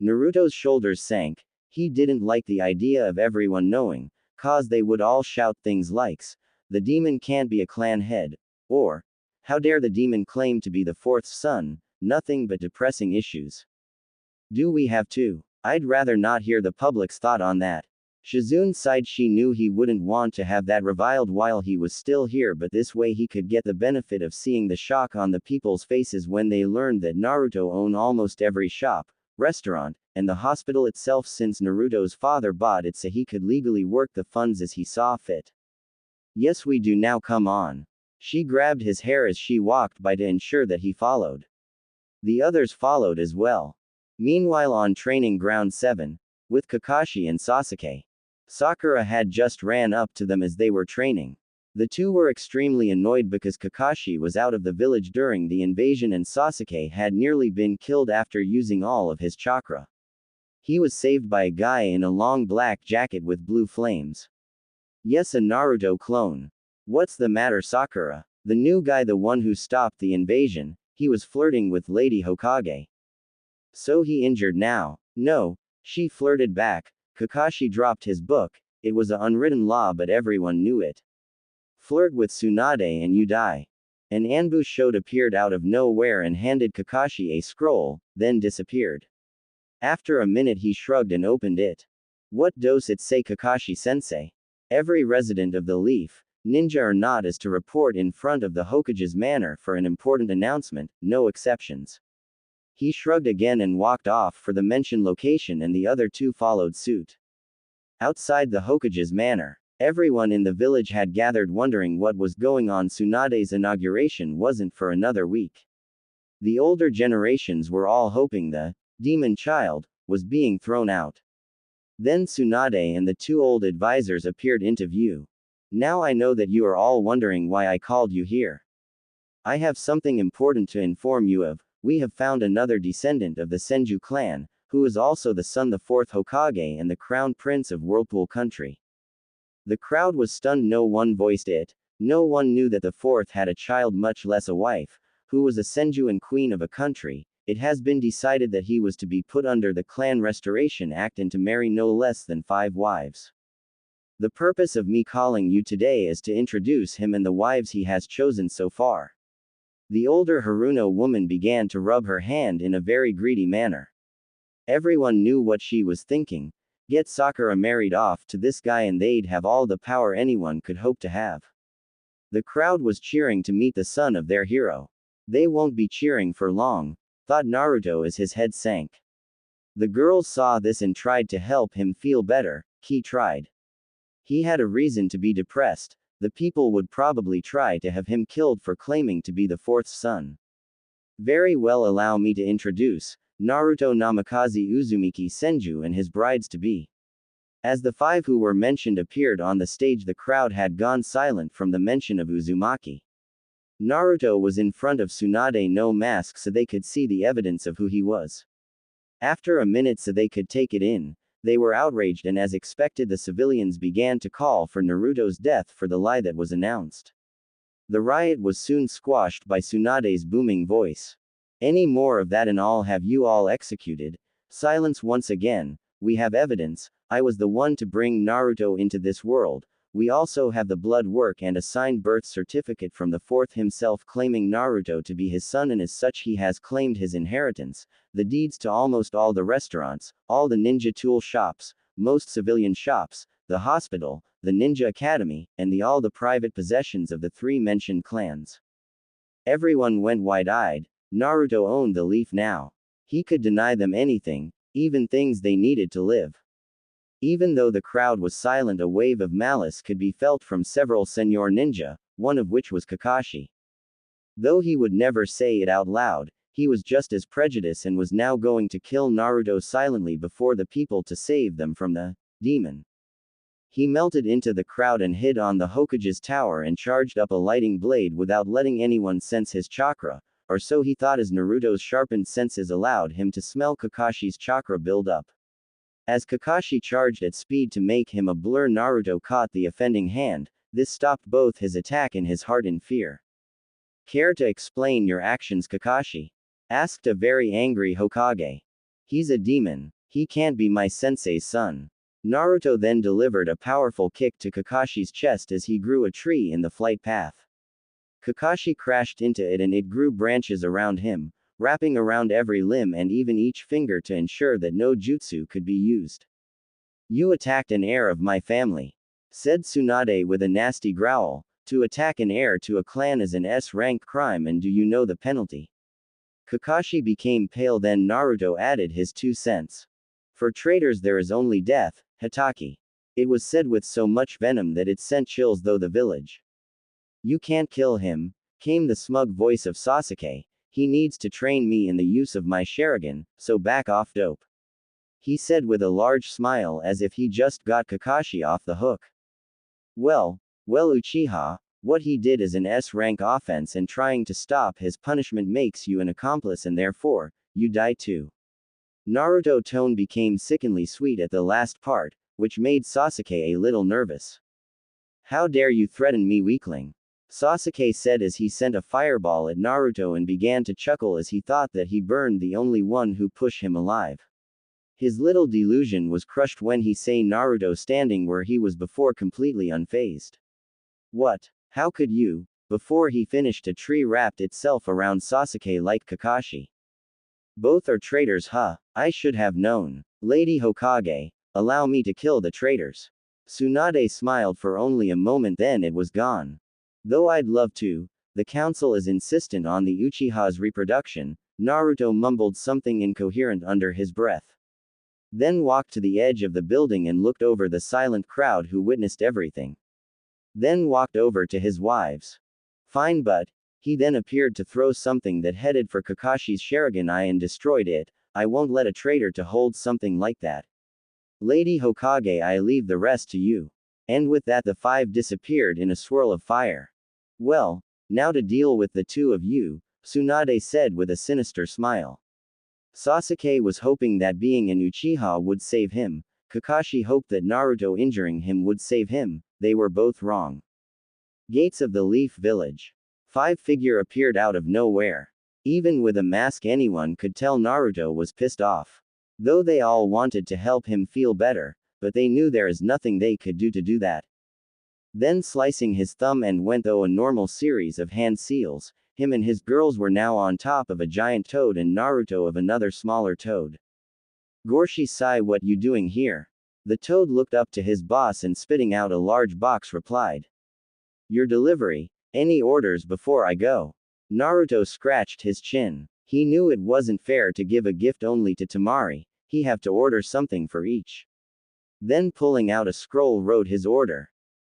Naruto's shoulders sank. He didn't like the idea of everyone knowing, cause they would all shout things like, the demon can't be a clan head, or, how dare the demon claim to be the fourth son, nothing but depressing issues. Do we have to? I'd rather not hear the public's thought on that. Shizune sighed. She knew he wouldn't want to have that reviled while he was still here, but this way he could get the benefit of seeing the shock on the people's faces when they learned that Naruto owned almost every shop, restaurant, and the hospital itself since Naruto's father bought it so he could legally work the funds as he saw fit. Yes, we do now, come on. She grabbed his hair as she walked by to ensure that he followed. The others followed as well. Meanwhile, on training ground 7, with Kakashi and Sasuke, Sakura had just ran up to them as they were training. The two were extremely annoyed because Kakashi was out of the village during the invasion and Sasuke had nearly been killed after using all of his chakra. He was saved by a guy in a long black jacket with blue flames. Yes, a Naruto clone. What's the matter, Sakura? The new guy, the one who stopped the invasion, he was flirting with Lady Hokage. So he injured now? No, she flirted back. Kakashi dropped his book. It was an unwritten law but everyone knew it. Flirt with Tsunade and you die. An ambush showed appeared out of nowhere and handed Kakashi a scroll, then disappeared. After a minute he shrugged and opened it. What does it say, Kakashi-sensei? Every resident of the Leaf, ninja or not, is to report in front of the Hokage's manor for an important announcement, no exceptions. He shrugged again and walked off for the mentioned location, and the other two followed suit. Outside the Hokage's manor, everyone in the village had gathered wondering what was going on. Tsunade's inauguration wasn't for another week. The older generations were all hoping the demon child was being thrown out. Then Tsunade and the two old advisors appeared into view. Now I know that you are all wondering why I called you here. I have something important to inform you of. We have found another descendant of the Senju clan, who is also the son of the fourth Hokage and the crown prince of Whirlpool Country. The crowd was stunned. No one voiced it. No one knew that the fourth had a child, much less a wife, who was a Senju and queen of a country. It has been decided that he was to be put under the Clan Restoration Act and to marry no less than 5 wives. The purpose of me calling you today is to introduce him and the wives he has chosen so far. The older Haruno woman began to rub her hand in a very greedy manner. Everyone knew what she was thinking. Get Sakura married off to this guy and they'd have all the power anyone could hope to have. The crowd was cheering to meet the son of their hero. They won't be cheering for long, thought Naruto as his head sank. The girls saw this and tried to help him feel better. He tried. He had a reason to be depressed. The people would probably try to have him killed for claiming to be the fourth son. Very well, allow me to introduce Naruto Namikaze Uzumaki Senju and his brides-to-be. As the 5 who were mentioned appeared on the stage, the crowd had gone silent from the mention of Uzumaki. Naruto was in front of Tsunade, no mask, so they could see the evidence of who he was. After a minute so they could take it in, they were outraged, and as expected the civilians began to call for Naruto's death for the lie that was announced. The riot was soon squashed by Tsunade's booming voice. Any more of that and I'll have you all executed. Silence once again. We have evidence. I was the one to bring Naruto into this world. We also have the blood work and a signed birth certificate from the fourth himself claiming Naruto to be his son, and as such he has claimed his inheritance. The deeds to almost all the restaurants, all the ninja tool shops, most civilian shops, the hospital, the ninja academy, and all the private possessions of the 3 mentioned clans. Everyone went wide-eyed. Naruto owned the Leaf now. He could deny them anything, even things they needed to live. Even though the crowd was silent, a wave of malice could be felt from several senior ninja, one of which was Kakashi. Though he would never say it out loud, he was just as prejudiced and was now going to kill Naruto silently before the people to save them from the demon. He melted into the crowd and hid on the Hokage's tower and charged up a lighting blade without letting anyone sense his chakra, or so he thought, as Naruto's sharpened senses allowed him to smell Kakashi's chakra build up. As Kakashi charged at speed to make him a blur, Naruto caught the offending hand. This stopped both his attack and his heart in fear. Care to explain your actions, Kakashi? Asked a very angry Hokage. He's a demon. He can't be my sensei's son. Naruto then delivered a powerful kick to Kakashi's chest as he grew a tree in the flight path. Kakashi crashed into it and it grew branches around him, wrapping around every limb and even each finger to ensure that no jutsu could be used. You attacked an heir of my family, said Tsunade with a nasty growl. To attack an heir to a clan is an S-rank crime, and do you know the penalty? Kakashi became pale, then Naruto added his 2 cents. For traitors there is only death, Hitaki. It was said with so much venom that it sent chills through the village. You can't kill him, came the smug voice of Sasuke. He needs to train me in the use of my Sharingan, so back off, dope. He said with a large smile as if he just got Kakashi off the hook. Well, Uchiha, what he did is an S-rank offense, and trying to stop his punishment makes you an accomplice, and therefore, you die too. Naruto's tone became sickeningly sweet at the last part, which made Sasuke a little nervous. How dare you threaten me, weakling? Sasuke said as he sent a fireball at Naruto and began to chuckle as he thought that he burned the only one who pushed him alive. His little delusion was crushed when he saw Naruto standing where he was before, completely unfazed. What? How could you? Before he finished, a tree wrapped itself around Sasuke like Kakashi. Both are traitors, huh? I should have known. Lady Hokage, allow me to kill the traitors. Tsunade smiled for only a moment, then it was gone. Though I'd love to, the council is insistent on the Uchiha's reproduction. Naruto mumbled something incoherent under his breath. Then walked to the edge of the building and looked over the silent crowd who witnessed everything. Then walked over to his wives. Fine, but he then appeared to throw something that headed for Kakashi's Sharingan eye and destroyed it. I won't let a traitor to hold something like that. Lady Hokage, I leave the rest to you. And with that, the five disappeared in a swirl of fire. Well, now to deal with the two of you, Tsunade said with a sinister smile. Sasuke was hoping that being an Uchiha would save him. Kakashi hoped that Naruto injuring him would save him. They were both wrong. Gates of the Leaf Village. Five-figure appeared out of nowhere. Even with a mask, anyone could tell Naruto was pissed off. Though they all wanted to help him feel better, but they knew there is nothing they could do that. Then slicing his thumb and went through a normal series of hand seals. Him and his girls were now on top of a giant toad and Naruto of another smaller toad. Gorshi-sai, what you doing here? The toad looked up to his boss and spitting out a large box replied. Your delivery. Any orders before I go? Naruto scratched his chin. He knew it wasn't fair to give a gift only to Temari. He have to order something for each. Then pulling out a scroll wrote his order.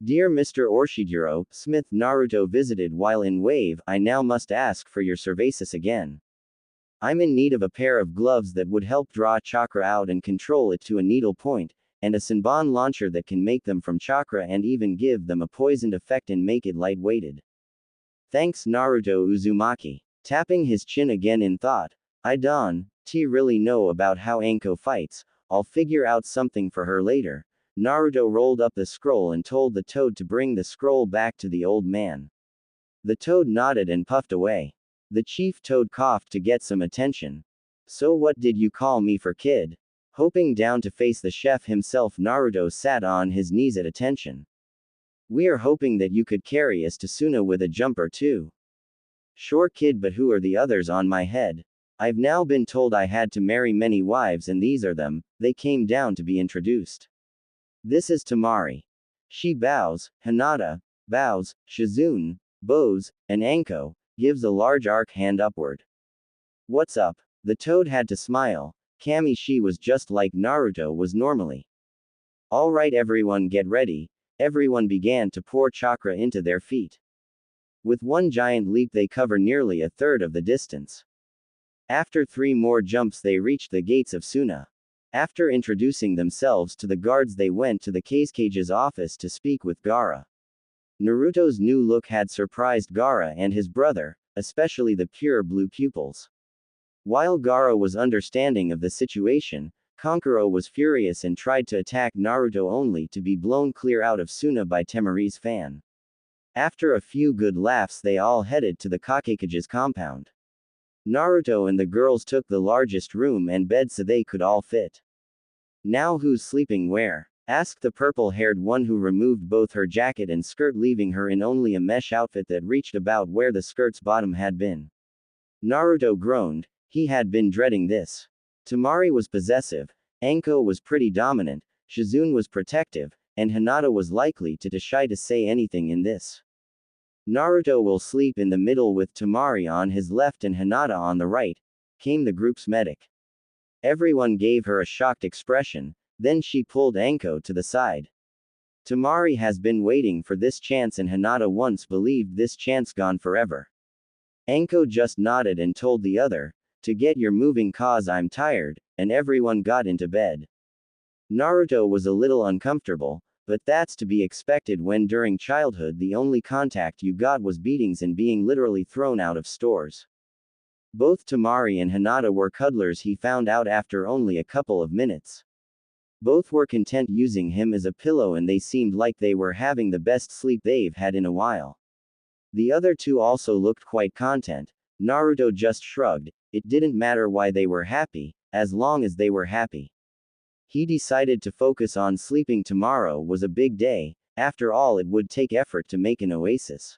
Dear Mr. Orshijiro, Smith, Naruto visited while in wave. I now must ask for your services again. I'm in need of a pair of gloves that would help draw chakra out and control it to a needle point, and a Senbon launcher that can make them from chakra and even give them a poisoned effect and make it light-weighted. Thanks, Naruto Uzumaki. Tapping his chin again in thought. I don't really know about how Anko fights. I'll figure out something for her later. Naruto rolled up the scroll and told the toad to bring the scroll back to the old man. The toad nodded and puffed away. The chief toad coughed to get some attention. So what did you call me for, kid? Hoping down to face the chef himself, Naruto sat on his knees at attention. We are hoping that you could carry us to Suna with a jump or two. Sure, kid, but who are the others on my head? I've now been told I had to marry many wives, and these are them. They came down to be introduced. This is Temari. She bows, Hinata bows, Shizune bows, and Anko gives a large arc hand upward. What's up? The toad had to smile. Kami, she was just like Naruto was normally. Alright everyone, get ready. Everyone began to pour chakra into their feet. With one giant leap they cover nearly a third of the distance. After 3 more jumps they reached the gates of Suna. After introducing themselves to the guards they went to the Kazesage's office to speak with Gaara. Naruto's new look had surprised Gaara and his brother, especially the pure blue pupils. While Gaara was understanding of the situation, Kankuro was furious and tried to attack Naruto only to be blown clear out of Suna by Temari's fan. After a few good laughs they all headed to the Kakesage's compound. Naruto and the girls took the largest room and bed so they could all fit. Now who's sleeping where? Asked the purple-haired one who removed both her jacket and skirt, leaving her in only a mesh outfit that reached about where the skirt's bottom had been. Naruto groaned. He had been dreading this. Temari was possessive, Anko was pretty dominant, Shizune was protective, and Hinata was likely to shy to say anything in this. Naruto will sleep in the middle with Temari on his left and Hinata on the right, came the group's medic. Everyone gave her a shocked expression, then she pulled Anko to the side. Temari has been waiting for this chance and Hinata once believed this chance gone forever. Anko just nodded and told the other, to get your moving cause I'm tired, and everyone got into bed. Naruto was a little uncomfortable, but that's to be expected when during childhood the only contact you got was beatings and being literally thrown out of stores. Both Temari and Hinata were cuddlers, he found out after only a couple of minutes. Both were content using him as a pillow and they seemed like they were having the best sleep they've had in a while. The other two also looked quite content. Naruto just shrugged. It didn't matter why they were happy, as long as they were happy. He decided to focus on sleeping. Tomorrow was a big day, after all it would take effort to make an oasis.